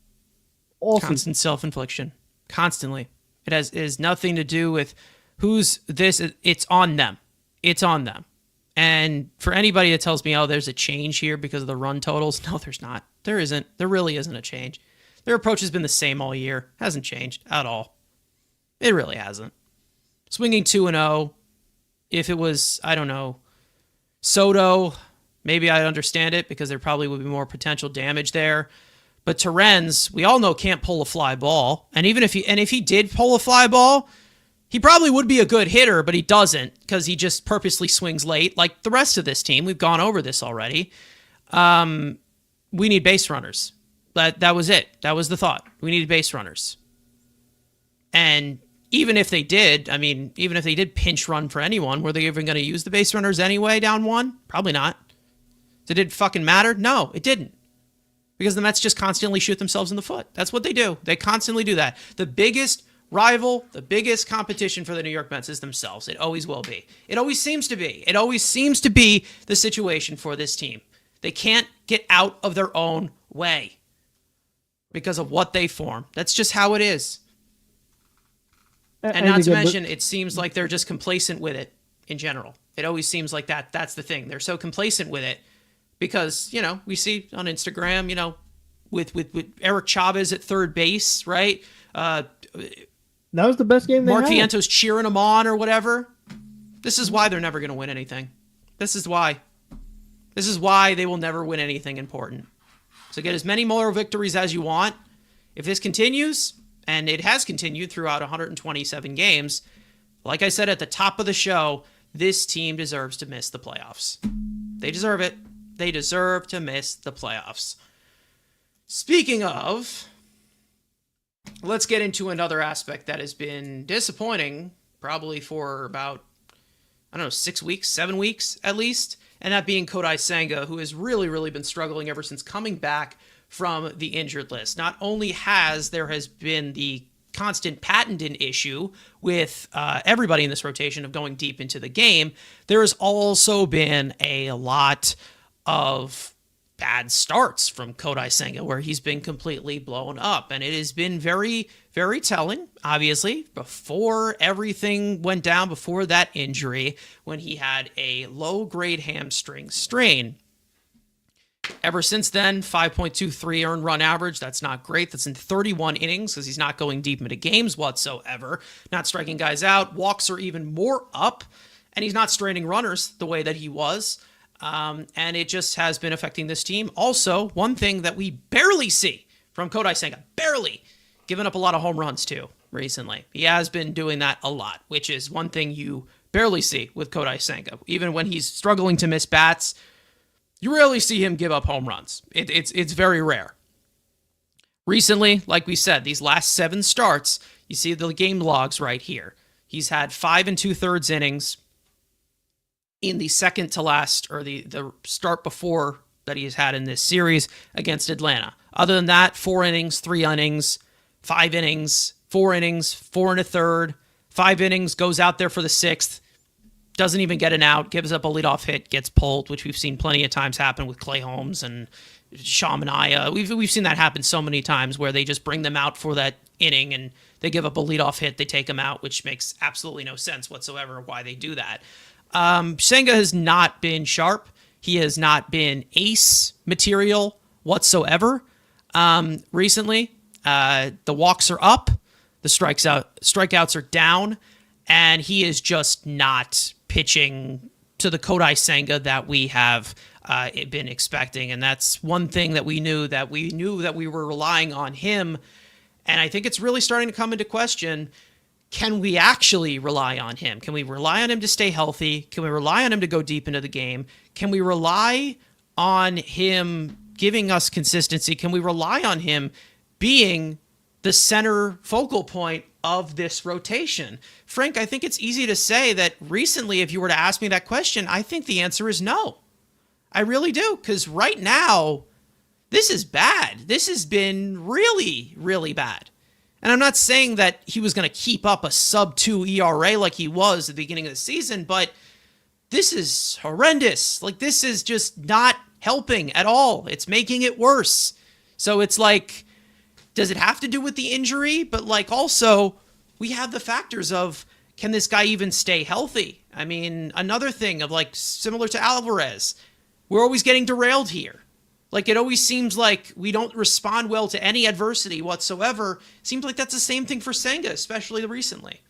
Constant self-infliction. Constantly. It has nothing to do with who's this. It's on them. It's on them. And for anybody that tells me, oh, there's a change here because of the run totals, no, there's not. There isn't. There really isn't a change. Their approach has been the same all year. Hasn't changed at all. It really hasn't. Swinging 2-0. If it was, I don't know, Soto, maybe I'd understand it because there probably would be more potential damage there. But Torrens, we all know, can't pull a fly ball. And even if he did pull a fly ball, he probably would be a good hitter, but he doesn't because he just purposely swings late like the rest of this team. We've gone over this already. We need base runners. That was it. That was the thought. We needed base runners. And even if they did, I mean, even if they did pinch run for anyone, were they even going to use the base runners anyway down 1? Probably not. Did it fucking matter? No, it didn't. Because the Mets just constantly shoot themselves in the foot. That's what they do. They constantly do that. The biggest rival, the biggest competition for the New York Mets is themselves. It always will be. It always seems to be. It always seems to be the situation for this team. They can't get out of their own way because of what they form. That's just how it is. And not to mention, it seems like they're just complacent with it in general. It always seems like that. That's the thing. They're so complacent with it because, you know, we see on Instagram, you know, with Eric Chavez at third base, right? That was the best game they Mark had. Viento's cheering them on or whatever. This is why they're never going to win anything. This is why. This is why they will never win anything important. So get as many more victories as you want. If this continues, and it has continued throughout 127 games, Like I said at the top of the show, this team deserves to miss the playoffs. They deserve it. They deserve to miss the playoffs. Speaking of, let's get into another aspect that has been disappointing probably for about, 6 weeks, 7 weeks at least, and that being Kodai Senga, who has really, really been struggling ever since coming back from the injured list. Not only has there been the constant patented issue with everybody in this rotation of going deep into the game, there has also been a lot of bad starts from Kodai Senga where he's been completely blown up. And it has been very, very telling, obviously, before everything went down, before that injury, when he had a low-grade hamstring strain. Ever since then, 5.23 earned run average. That's not great. That's in 31 innings because he's not going deep into games whatsoever. Not striking guys out. Walks are even more up. And he's not straining runners the way that he was. And it just has been affecting this team. Also, one thing that we barely see from Kodai Senga, barely, giving up a lot of home runs too recently. He has been doing that a lot, which is one thing you barely see with Kodai Senga. Even when he's struggling to miss bats, you rarely see him give up home runs. It's very rare. Recently, like we said, these last 7 starts, you see the game logs right here. He's had 5 2/3 innings in the second to last, or the start before that he's had in this series against Atlanta. Other than that, 4 innings, 3 innings, 5 innings, 4 innings, 4 1/3, 5 innings, goes out there for the 6th, doesn't even get an out, gives up a leadoff hit, gets pulled, which we've seen plenty of times happen with Clay Holmes and Shamania. We've seen that happen so many times where they just bring them out for that inning and they give up a leadoff hit, they take them out, which makes absolutely no sense whatsoever why they do that. Senga has not been sharp. He has not been ace material whatsoever. Recently, the walks are up, the strikeouts are down, and he is just not pitching to the Kodai Senga that we have been expecting. And that's one thing that we knew that we were relying on him. And I think it's really starting to come into question. Can we actually rely on him? Can we rely on him to stay healthy? Can we rely on him to go deep into the game? Can we rely on him giving us consistency? Can we rely on him being the center focal point of this rotation? Frank, I think it's easy to say that recently, if you were to ask me that question, I think the answer is no. I really do, because right now, this is bad. This has been really, really bad. And I'm not saying that he was going to keep up a sub-2 ERA like he was at the beginning of the season, but this is horrendous. Like, this is just not helping at all. It's making it worse. So it's like, does it have to do with the injury? But like, also, we have the factors of, can this guy even stay healthy? I mean, another thing of like, similar to Alvarez, we're always getting derailed here. Like, it always seems like we don't respond well to any adversity whatsoever. Seems like that's the same thing for Senga, especially recently.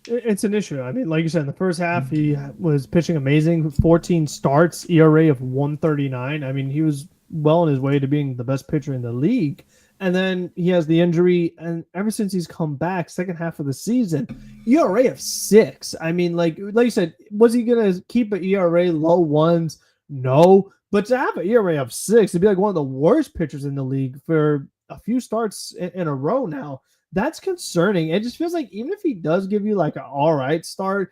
It's an issue. I mean, like you said, in the first half, he was pitching amazing. 14 starts, ERA of 139. I mean, he was well on his way to being the best pitcher in the league. And then he has the injury, and ever since he's come back, second half of the season, ERA of 6. I mean, like you said, was he going to keep an ERA low ones? No. But to have an ERA of 6, to be like one of the worst pitchers in the league for a few starts in a row now, that's concerning. It just feels like even if he does give you like an all right start,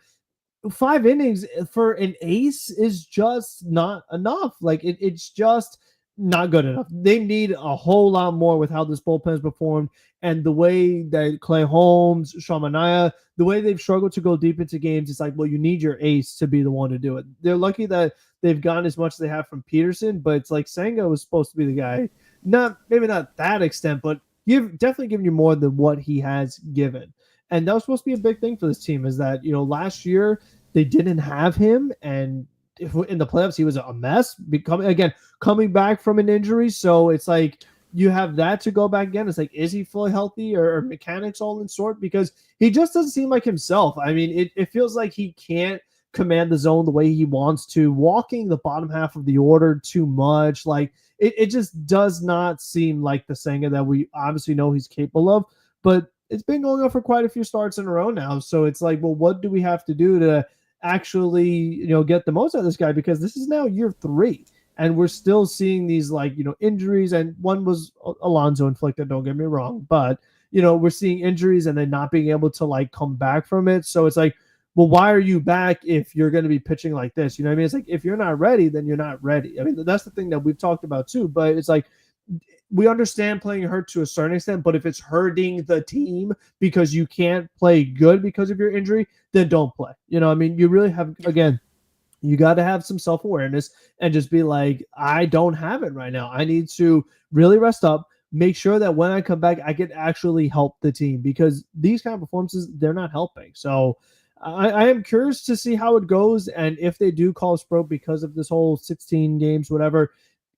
5 innings for an ace is just not enough. Like it's just not good enough. They need a whole lot more with how this bullpen has performed and the way that Clay Holmes, Shamania, the way they've struggled to go deep into games. It's like, well, you need your ace to be the one to do it. They're lucky that they've gotten as much as they have from Peterson, but it's like Senga was supposed to be the guy. Maybe not that extent, but definitely giving you more than what he has given. And that was supposed to be a big thing for this team, is that, last year they didn't have him, and in the playoffs he was a mess, coming back from an injury. So it's like you have that to go back again. It's like, is he fully healthy, or mechanics all in sort? Because he just doesn't seem like himself. I mean, it feels like he can't command the zone the way he wants to, walking the bottom half of the order too much. Like it just does not seem like the Senga that we obviously know he's capable of. But it's been going on for quite a few starts in a row now. So it's like, well, what do we have to do to actually, get the most out of this guy? Because this is now year 3, and we're still seeing these, like, injuries, and one was Alonso inflicted, don't get me wrong, but we're seeing injuries and then not being able to, like, come back from it. So it's like, well, why are you back if you're going to be pitching like this? You know what I mean? It's like, if you're not ready, then you're not ready. I mean, that's the thing that we've talked about too, but it's like, we understand playing hurt to a certain extent, but if it's hurting the team because you can't play good because of your injury, then don't play. I mean, you really have, again, you got to have some self-awareness and just be like, I don't have it right now. I need to really rest up, make sure that when I come back, I can actually help the team, because these kind of performances, they're not helping. So I am curious to see how it goes. And if they do call Sproat because of this whole 16 games, whatever,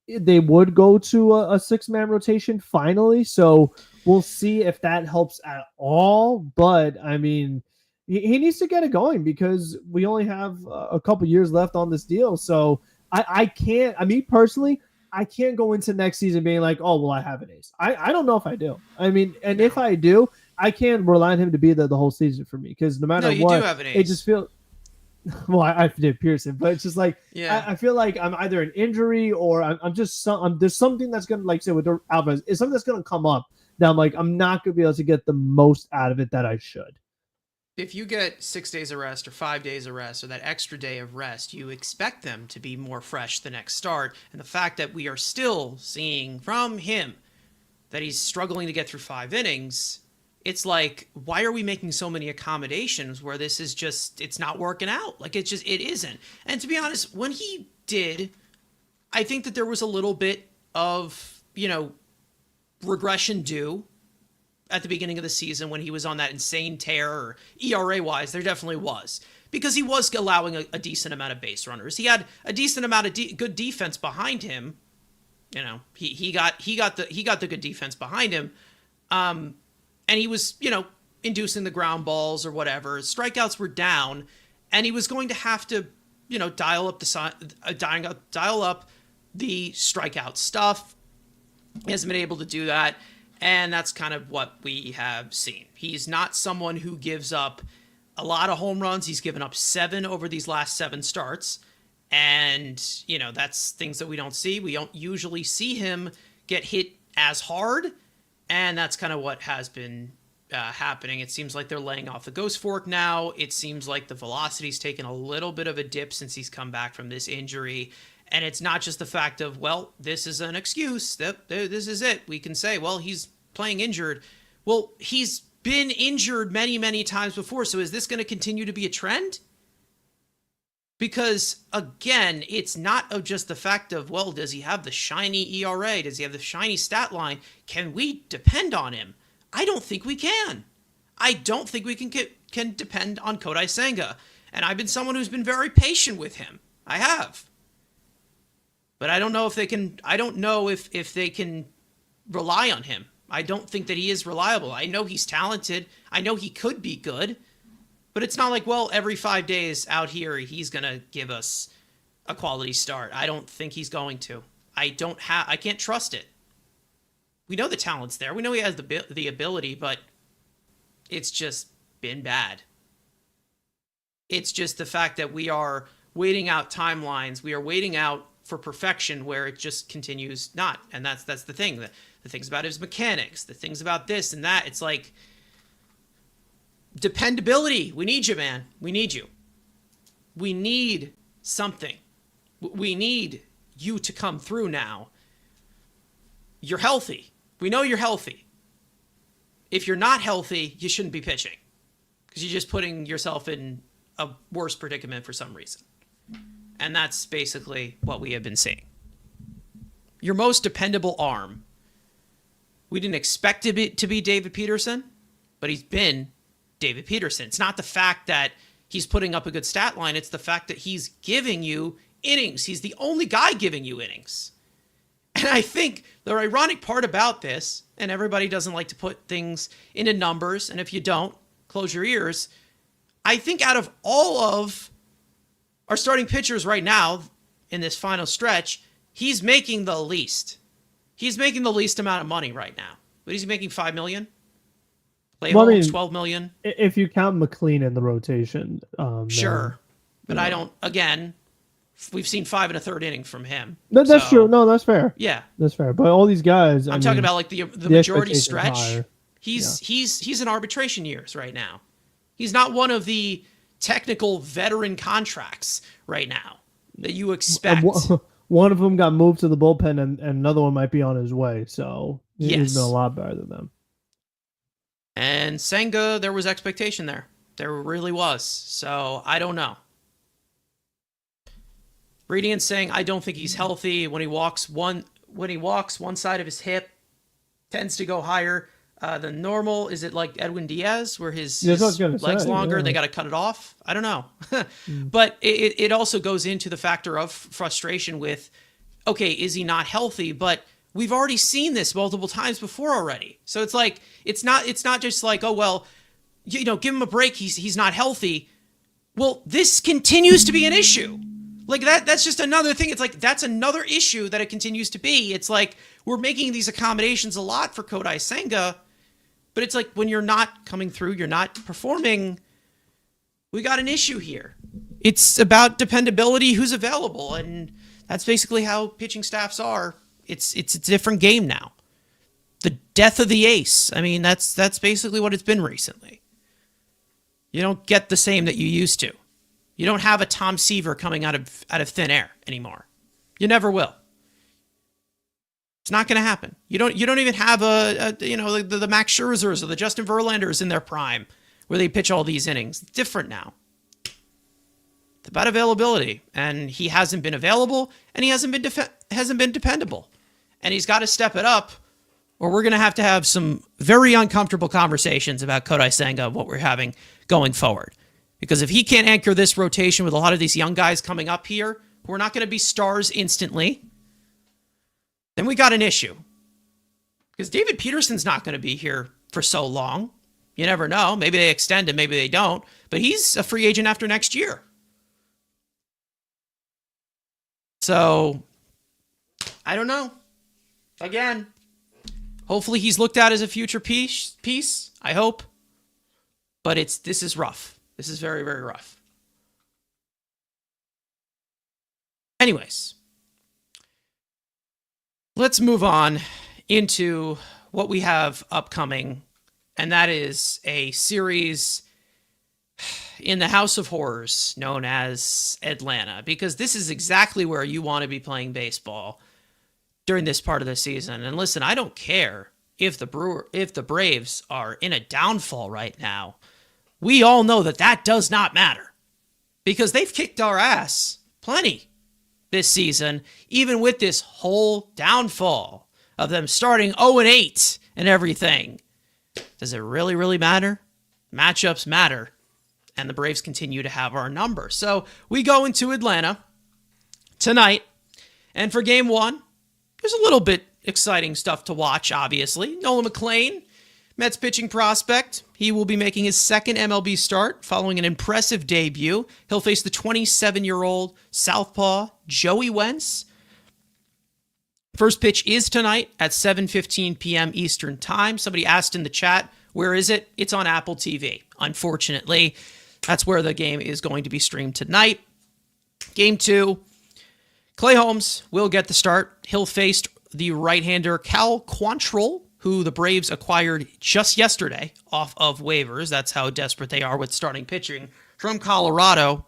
they would go to a 6-man rotation finally. So we'll see if that helps at all. But I mean, he needs to get it going, because we only have a couple years left on this deal. So I can't, I mean, personally, I can't go into next season being like, oh, well, I have an ace. I don't know if I do. I mean, and if I do, I can't rely on him to be there the whole season for me, because no matter you what, do have an ace. it just feels. Well, I did Pearson, but it's just like, Yeah. I feel like I'm either an injury or I'm just there's something that's gonna, like, say with Alvarez, is something that's gonna come up that I'm like, I'm not gonna be able to get the most out of it that I should. If you get 6 days of rest or 5 days of rest or that extra day of rest, you expect them to be more fresh the next start. And the fact that we are still seeing from him that he's struggling to get through 5 innings, it's like, why are we making so many accommodations where this is just, it's not working out? Like, it isn't. And to be honest, when he did, I think that there was a little bit of, regression due at the beginning of the season when he was on that insane tear, or ERA wise, there definitely was, because he was allowing a decent amount of base runners. He had a decent amount of good defense behind him. He got the good defense behind him. And he was, inducing the ground balls or whatever. Strikeouts were down, and he was going to have to, dial up the strikeout stuff. He hasn't been able to do that. And that's kind of what we have seen. He's not someone who gives up a lot of home runs. He's given up 7 over these last 7 starts. And, that's things that we don't see. We don't usually see him get hit as hard. And that's kind of what has been happening. It seems like they're laying off the Ghost Fork now. It seems like the velocity's taken a little bit of a dip since he's come back from this injury. And it's not just the fact of, well, this is an excuse. This is it. We can say, well, he's playing injured. Well, he's been injured many, many times before. So is this going to continue to be a trend? Because, again, it's not just the fact of, well, does he have the shiny ERA? Does he have the shiny stat line? Can we depend on him? I don't think we can. I don't think we can depend on Kodai Senga. And I've been someone who's been very patient with him. I have. But I don't know if they can. I don't know if they can rely on him. I don't think that he is reliable. I know he's talented. I know he could be good. But it's not like, well, every 5 days out here, he's going to give us a quality start. I don't think he's going to. I can't trust it. We know the talent's there. We know he has the ability, but it's just been bad. It's just the fact that we are waiting out timelines. We are waiting out for perfection where it just continues not. And that's the thing. The things about his mechanics, the things about this and that. It's like, dependability. We need you, man. We need you. We need something. We need you to come through now. You're healthy. We know you're healthy. If you're not healthy, you shouldn't be pitching, because you're just putting yourself in a worse predicament for some reason. And that's basically what we have been seeing. Your most dependable arm. We didn't expect it to be David Peterson, but he's been David Peterson. It's not the fact that he's putting up a good stat line. It's the fact that he's giving you innings. He's the only guy giving you innings. And I think the ironic part about this, and everybody doesn't like to put things into numbers, and if you don't, close your ears. I think out of all of our starting pitchers right now in this final stretch, he's making the least. He's making the least amount of money right now. But he's making $5 million. Clay Well, I Holmes, mean, 12 million. if you count McLean in the rotation, then Sure. But I don't, again, we've seen 5 1/3 innings from him. that's true. So, No, that's fair. yeah. That's fair. But all these guys, I'm talking about like the the majority expectation's stretch. higher. He's in arbitration years right now. He's not one of the technical veteran contracts right now that you expect. One of them got moved to the bullpen, and another one might be on his way. So he's been a lot better than them. And Senga, there was expectation there. There really was. So I don't know. Reading and saying, I don't think he's healthy. When he walks, one side of his hip tends to go higher than normal. Is it like Edwin Diaz, where his leg's longer and they got to cut it off? I don't know. But it also goes into the factor of frustration with, okay, is he not healthy? But we've already seen this multiple times before already. So it's like, it's not just like, oh, well, give him a break. He's not healthy. Well, this continues to be an issue. Like that's just another thing. It's like, that's another issue that it continues to be. It's like, we're making these accommodations a lot for Kodai Senga, but it's like, when you're not coming through, you're not performing, we got an issue here. It's about dependability, who's available. And that's basically how pitching staffs are. It's a different game now. The death of the ace. I mean, that's basically what it's been recently. You don't get the same that you used to. You don't have a Tom Seaver coming out of thin air anymore. You never will. It's not going to happen. You don't even have the Max Scherzers or the Justin Verlanders in their prime where they pitch all these innings. It's different now. It's about availability, and he hasn't been available, and he hasn't been dependable, and he's got to step it up, or we're going to have some very uncomfortable conversations about Kodai Senga, what we're having going forward. Because if he can't anchor this rotation with a lot of these young guys coming up here, who are not going to be stars instantly, then we got an issue. Because David Peterson's not going to be here for so long. You never know. Maybe they extend him, maybe they don't. But he's a free agent after next year. So, I don't know. Again, hopefully he's looked at as a future piece. I hope. But this is rough. This is very, very rough. Anyways, let's move on into what we have upcoming, and that is a series in the House of Horrors known as Atlanta, because this is exactly where you want to be playing baseball during this part of the season. And listen, I don't care if the Braves are in a downfall right now. We all know that does not matter, because they've kicked our ass plenty this season, even with this whole downfall of them starting 0-8 and everything. Does it really, really matter? Matchups matter, and the Braves continue to have our number. So we go into Atlanta tonight, and for game one, there's a little bit exciting stuff to watch, obviously. Nolan McLean, Mets pitching prospect. He will be making his second MLB start following an impressive debut. He'll face the 27-year-old southpaw Joey Wentz. First pitch is tonight at 7:15 p.m. Eastern Time. Somebody asked in the chat, where is it? It's on Apple TV. Unfortunately, that's where the game is going to be streamed tonight. Game two, Clay Holmes will get the start. He'll face the right-hander Cal Quantrill, who the Braves acquired just yesterday off of waivers. That's how desperate they are with starting pitching from Colorado.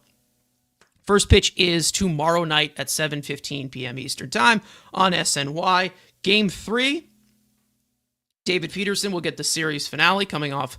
First pitch is tomorrow night at 7:15 p.m. Eastern Time on SNY. Game three, David Peterson will get the series finale coming off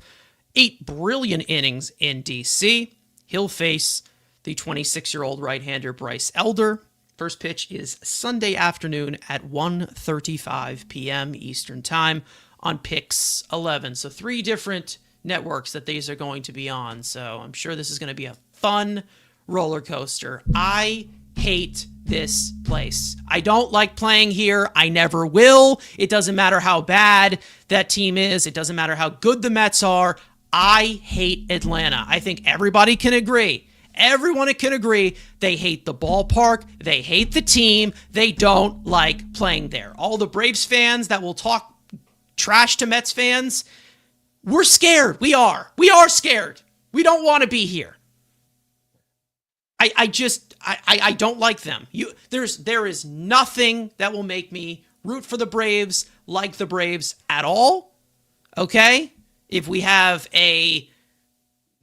8 brilliant innings in D.C. He'll face the 26-year-old right-hander Bryce Elder. First pitch is Sunday afternoon at 1:35 p.m. Eastern Time on Pix 11. So 3 different networks that these are going to be on. So I'm sure this is going to be a fun roller coaster. I hate this place. I don't like playing here. I never will. It doesn't matter how bad that team is. It doesn't matter how good the Mets are. I hate Atlanta. I think everybody can agree. Everyone can agree they hate the ballpark, they hate the team, they don't like playing there. All the Braves fans that will talk trash to Mets fans, We're scared. We are scared. We don't want to be here. I don't like them. There is nothing that will make me root for the Braves, like the Braves at all. Okay? If we have a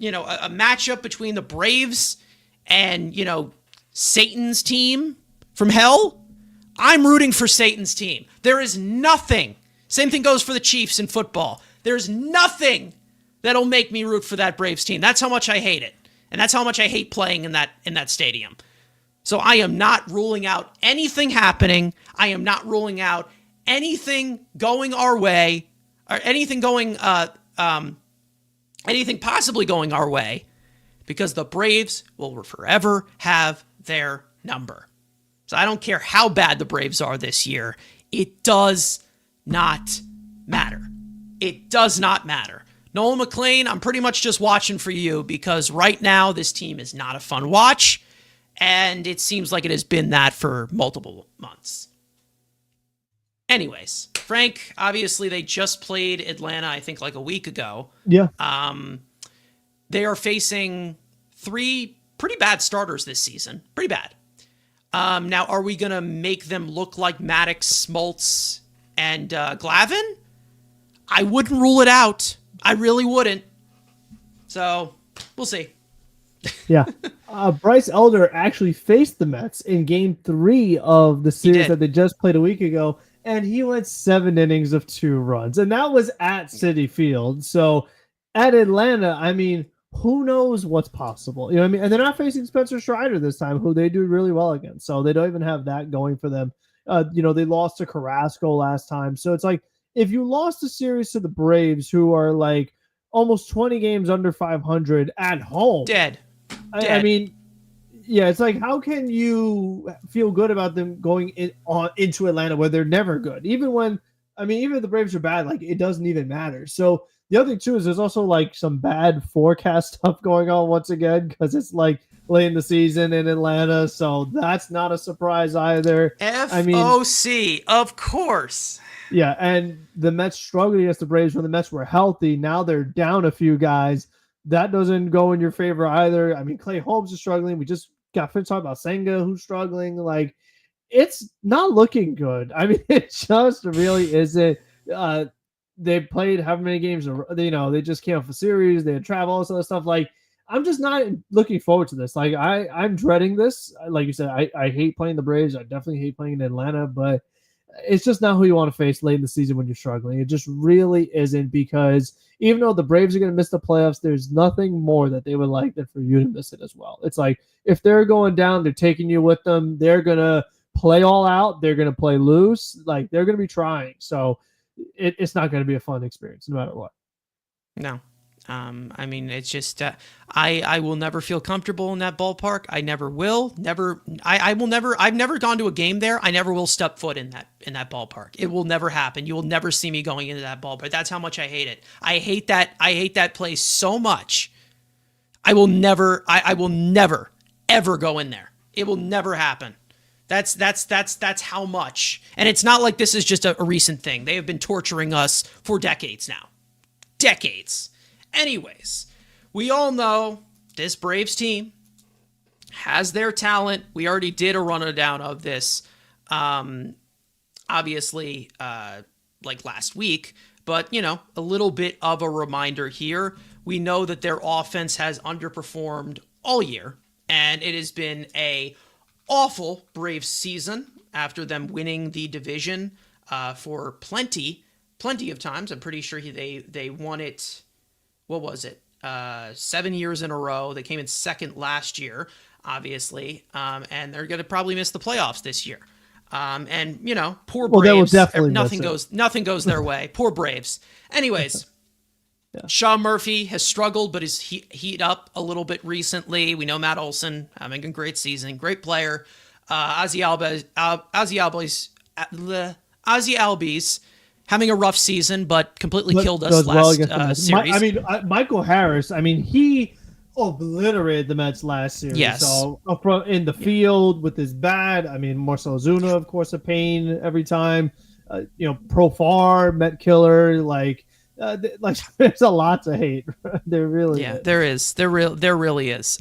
matchup between the Braves and, Satan's team from hell, I'm rooting for Satan's team. There is nothing. Same thing goes for the Chiefs in football. There's nothing that'll make me root for that Braves team. That's how much I hate it. And that's how much I hate playing in that stadium. So I am not ruling out anything happening. I am not ruling out anything going our way, or anything possibly going our way, because the Braves will forever have their number. So I don't care how bad the Braves are this year. It does not matter. It does not matter. Nolan McLean, I'm pretty much just watching for you, because right now this team is not a fun watch, and it seems like it has been that for multiple months. Anyways, Frank, obviously they just played Atlanta, I think like a week ago. Yeah. They are facing 3 pretty bad starters this season. Pretty bad. Now, are we going to make them look like Maddox, Smoltz, and Glavin? I wouldn't rule it out. I really wouldn't. So, we'll see. Yeah. Bryce Elder actually faced the Mets in game 3 of the series that they just played a week ago, and he went 7 innings of 2 runs, and that was at Citi Field. So, at Atlanta, I mean, who knows what's possible? You know what I mean? And they're not facing Spencer Strider this time, who they do really well against. So, they don't even have that going for them. They lost to Carrasco last time. So, it's like, if you lost a series to the Braves, who are like almost 20 games under 500 at home, Dead. I mean, yeah, it's like, how can you feel good about them going into Atlanta where they're never good? Even if the Braves are bad, like, it doesn't even matter. So the other thing too is there's also like some bad forecast stuff going on once again, because it's like late in the season in Atlanta, so that's not a surprise either. FOC, of course. Yeah, and the Mets struggled against the Braves when the Mets were healthy. Now they're down a few guys. That doesn't go in your favor either. I mean, Clay Holmes is struggling. We just got finished talking about Senga, who's struggling. Like, it's not looking good. I mean, it just really isn't. They played however many games. They just came off a series. They had travel, all this other stuff. Like, I'm just not looking forward to this. Like, I'm dreading this. Like you said, I hate playing the Braves. I definitely hate playing in Atlanta, but it's just not who you want to face late in the season when you're struggling. It just really isn't, because even though the Braves are going to miss the playoffs, there's nothing more that they would like than for you to miss it as well. It's like, if they're going down, they're taking you with them. They're going to play all out. They're going to play loose. Like, they're going to be trying. So it's not going to be a fun experience no matter what. No. I mean, it's just, I will never feel comfortable in that ballpark. I never will. I will never. I've never gone to a game there. I never will step foot in that ballpark. It will never happen. You will never see me going into that ballpark. That's how much I hate it. I hate that place so much. I will never ever go in there. It will never happen. That's how much. And it's not like this is just a recent thing. They have been torturing us for decades now. Decades. Anyways, we all know this Braves team has their talent. We already did a rundown of this, obviously, like last week. But, a little bit of a reminder here. We know that their offense has underperformed all year, and it has been a awful Braves season after them winning the division for plenty of times. I'm pretty sure they won it. What was it? 7 years in a row. They came in second last year, obviously, and they're going to probably miss the playoffs this year. And poor Braves. Nothing goes their way. Poor Braves. Anyways, yeah. Sean Murphy has struggled, but is heat up a little bit recently. We know Matt Olson having a great season, great player. Ozzy Albies having a rough season, but completely killed us last series. Michael Harris, he obliterated the Mets last series. Yes. So in the field with his bat, Marcell Ozuna, of course, a pain every time. Profar, Met killer. Like, like there's a lot to hate. There really Yeah, is. there is. There really is.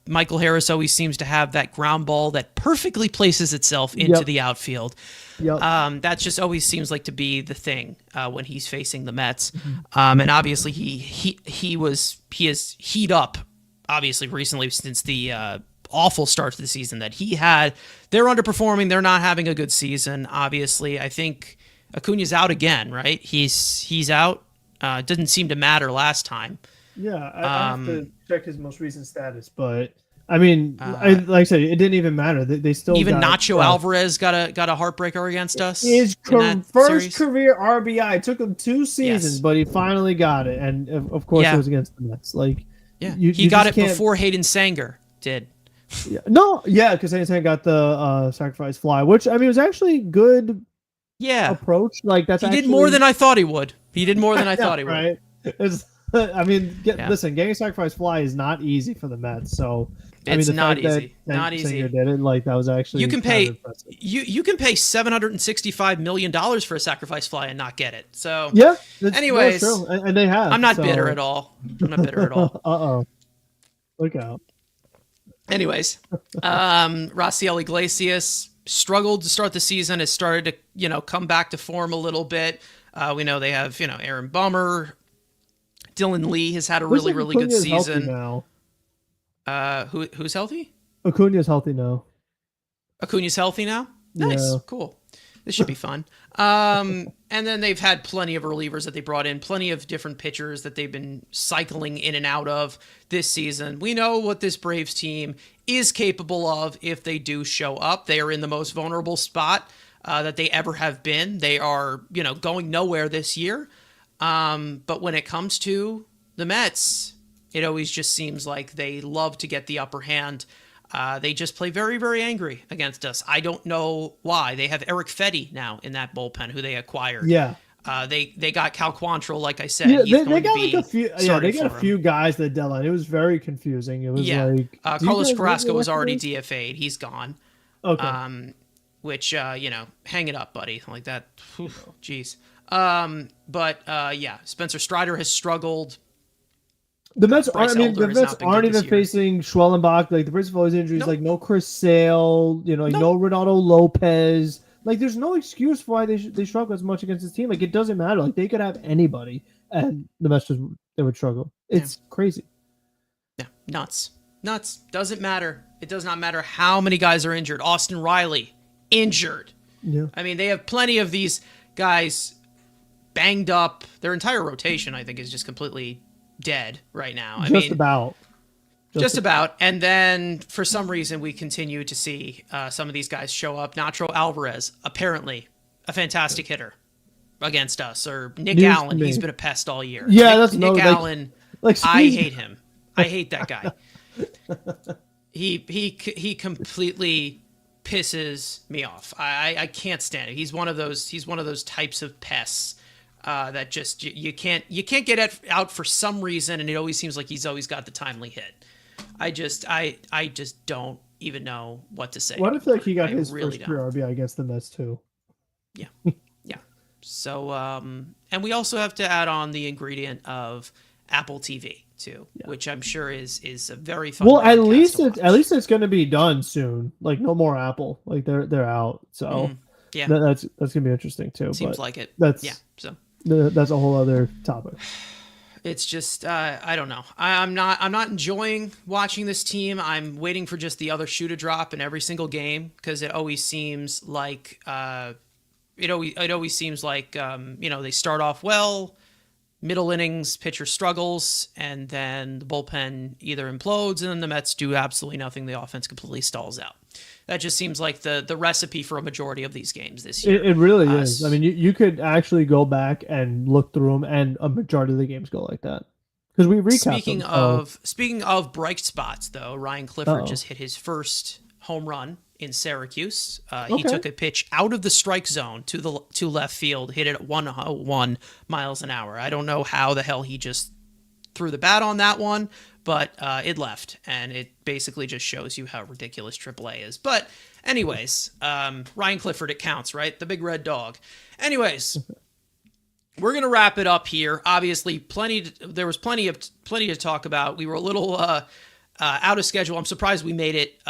Michael Harris always seems to have that ground ball that perfectly places itself into Yep. the outfield. Yep. That just always seems like to be the thing when he's facing the Mets. Mhm. And obviously he has heat up obviously recently since the awful start to the season that he had. They're underperforming. They're not having a good season. Obviously, I think Acuna's out again. Right? He's out. Didn't seem to matter last time. Yeah, I have to check his most recent status, but I mean, like I said, it didn't even matter. They still even got, Nacho Alvarez got a heartbreaker against us. his in that first series. career RBI. It took him 2 seasons, Yes. but he finally got it, and of course Yeah. it was against the Mets. Like, Yeah, you he got just it can't- before Hayden Sanger did. Yeah. No, yeah, because Hayden got the sacrifice fly, which I mean was actually good Yeah, approach. Like that's he actually, did more than I thought he would. He did more than I Yeah, thought he would. right. It's, I mean, Yeah. listen, getting a sacrifice fly is not easy for the Mets. So I mean, It's the not fact that easy. Not easy. Singer did it, like that was actually You can kind of pay impressive. you can pay $765 million for a sacrifice fly and not get it. So Yeah. Anyways, true. And they have. I'm not so. bitter at all. I'm not bitter at all. Uh-oh. Look out. Anyways, Raciel Iglesias struggled to start the season. Has started to come back to form a little bit. We know they have Aaron Bummer. Dylan Lee has had a Looks really like really good Acuna's healthy season. now. Who's healthy? Acuna's healthy now. Acuna's healthy now? Nice. Yeah. Cool. This should be fun. And then they've had plenty of relievers that they brought in, plenty of different pitchers that they've been cycling in and out of this season. We know what this Braves team is capable of if they do show up. They are in the most vulnerable spot that they ever have been. They are, going nowhere this year. But when it comes to the Mets, it always just seems like they love to get the upper hand. They just play very, very angry against us. I don't know why. They have Eric Fetty now in that bullpen, who they acquired. Yeah. They got Cal Quantrill, like I said. Yeah, He's they going got to be like a few. Yeah, they got a few guys that deadline. It was very confusing. It was like Carlos Carrasco was already DFA'd. He's gone. Okay. Which hang it up, buddy. Like that. Jeez. Spencer Strider has struggled. The Mets Bryce aren't. I mean, Elder the has Mets not been aren't good this even year. facing Schwellenbach. Like the principal injuries, Nope. like no Chris Sale. No Ronaldo Lopez. Like there's no excuse for why they struggle as much against this team. Like it doesn't matter. Like they could have anybody, and the Mets they would struggle. It's crazy. Yeah, nuts. Doesn't matter. It does not matter how many guys are injured. Austin Riley, injured. Yeah. I mean, they have plenty of these guys banged up. Their entire rotation, I think, is just completely dead right now. Just about. And then, for some reason, we continue to see some of these guys show up. Nacho Alvarez, apparently a fantastic hitter against us. Or Nick News Allen, to me. he's been a pest all year. Yeah, that's Nick like- Allen. like, I speaking- hate him. I hate that guy. He completely pisses me off. I can't stand it. He's one of those types of pests that just you can't get out for some reason, and it always seems like he's always got the timely hit. I just don't even know what to say. What if like he got I his really first career RBI against the Mets too? Yeah. So and we also have to add on the ingredient of Apple TV too, which I'm sure is a very fun. Well, at broadcast least to watch. it's going to be done soon. Like no more Apple. Like they're out. So Yeah. that's gonna be interesting too. Seems but like it. That's So that's a whole other topic. it's just I don't know. I'm not enjoying watching this team. I'm waiting for just the other shoe to drop in every single game because it always seems like they start off well, middle innings pitcher struggles, and then the bullpen either implodes and then the Mets do absolutely nothing. The offense completely stalls out. That just seems like the recipe for a majority of these games this year. It really is. I mean, you could actually go back and look through them, and a majority of the games go like that because we recap. Speaking of bright spots, though, Ryan Clifford just hit his first home run in Syracuse. He took a pitch out of the strike zone to left field, hit it at 101 miles an hour. I don't know how the hell he just threw the bat on that one, but it left, and it basically just shows you how ridiculous AAA is. But anyways, Ryan Clifford, it counts, right? The big red dog. Anyways, we're gonna wrap it up here. Obviously, there was plenty to talk about. We were a little out of schedule. I'm surprised we made it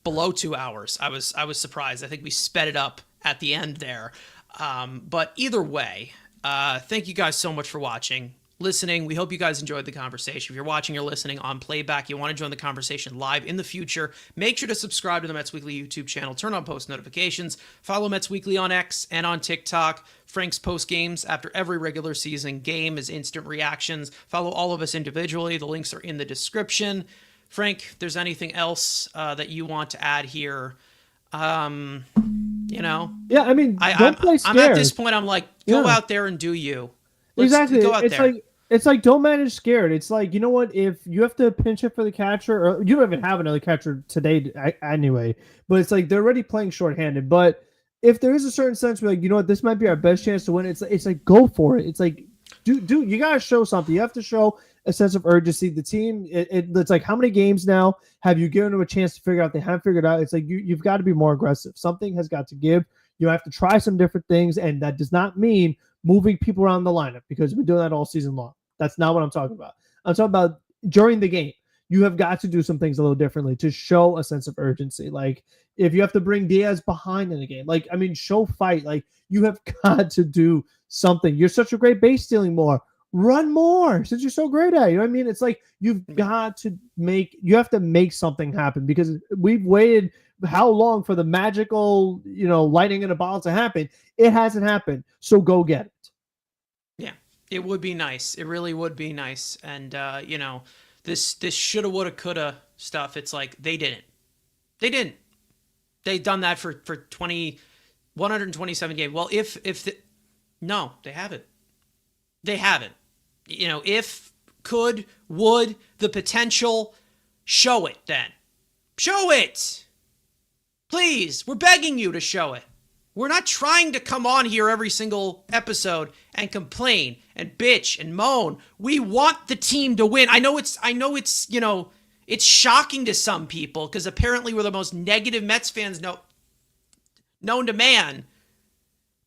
below 2 hours. I was surprised. I think we sped it up at the end there. But either way, thank you guys so much for watching, listening. We hope you guys enjoyed the conversation. If you're watching or listening on playback, you want to join the conversation live in the future, make sure to subscribe to the Mets Weekly YouTube channel, turn on post notifications, follow Mets Weekly on X and on TikTok. Frank's post games after every regular season game is instant reactions. Follow all of us individually. The links are in the description. Frank, if there's anything else that you want to add here, Yeah, I mean, don't play scared. I'm at this point, I'm like, go out there and do you. Exactly. Go out there. It's like don't manage scared. It's like, you know what? If you have to pinch it for the catcher, or you don't even have another catcher today anyway, but it's like they're already playing shorthanded. But if there is a certain sense where, like, you know what, this might be our best chance to win, it's like go for it. It's like, dude, you gotta show something. You have to show a sense of urgency. The team, it's like, how many games now have you given them a chance to figure out? They haven't figured out. It's like you've got to be more aggressive. Something has got to give. You have to try some different things, and that does not mean moving people around the lineup, because we've been doing that all season long. That's not what I'm talking about. I'm talking about during the game. You have got to do some things a little differently to show a sense of urgency. Like, if you have to bring Diaz behind in the game, like, I mean, show fight. Like, you have got to do something. You're such a great base stealing more. Run more since you're so great at it. You know what I mean? It's like you have to make something happen, because we've waited how long for the magical, lightning in a bottle to happen. It hasn't happened. So go get it. Yeah, it would be nice. It really would be nice. And, this shoulda, woulda, coulda stuff, it's like they didn't. They've done that for 127 games. Well, no, they haven't. They haven't. If, could, would, the potential, show it then. Show it! Please, we're begging you to show it. We're not trying to come on here every single episode and complain and bitch and moan. We want the team to win. I know it's it's shocking to some people, because apparently we're the most negative Mets fans known to man.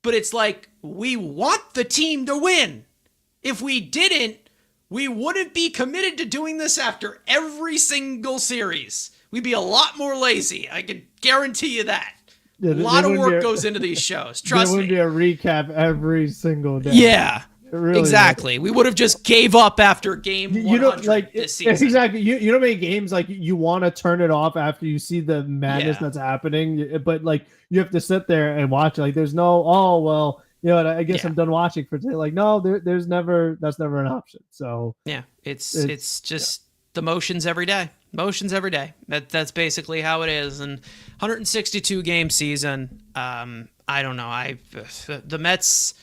But it's like, we want the team to win. If we didn't, we wouldn't be committed to doing this after every single series. We'd be a lot more lazy. I can guarantee you that. Yeah, a lot of work goes into these shows. Trust me. There would be a recap every single day. Yeah, really exactly. We would have just gave up after game 100 this season. Exactly. You know how many games, like, you want to turn it off after you see the madness that's happening, but like you have to sit there and watch it. Like, there's no, oh well, I guess I'm done watching for today. Like, no, that's never an option. So yeah, it's just the motions every day. Motions every day. That's basically how it is. And 162 game season. I don't know. The Mets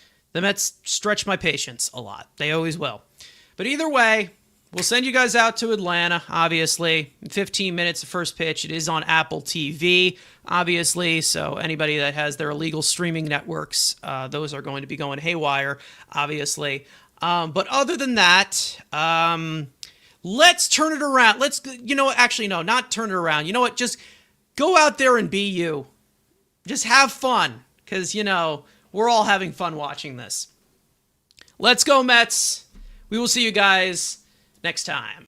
stretch my patience a lot. They always will. But either way, we'll send you guys out to Atlanta, obviously. In 15 minutes, the first pitch. It is on Apple TV, obviously. So anybody that has their illegal streaming networks, those are going to be going haywire, obviously. But other than that, let's turn it around. Actually, no, not turn it around. You know what? Just go out there and be you. Just have fun, because, we're all having fun watching this. Let's go, Mets. We will see you guys next time.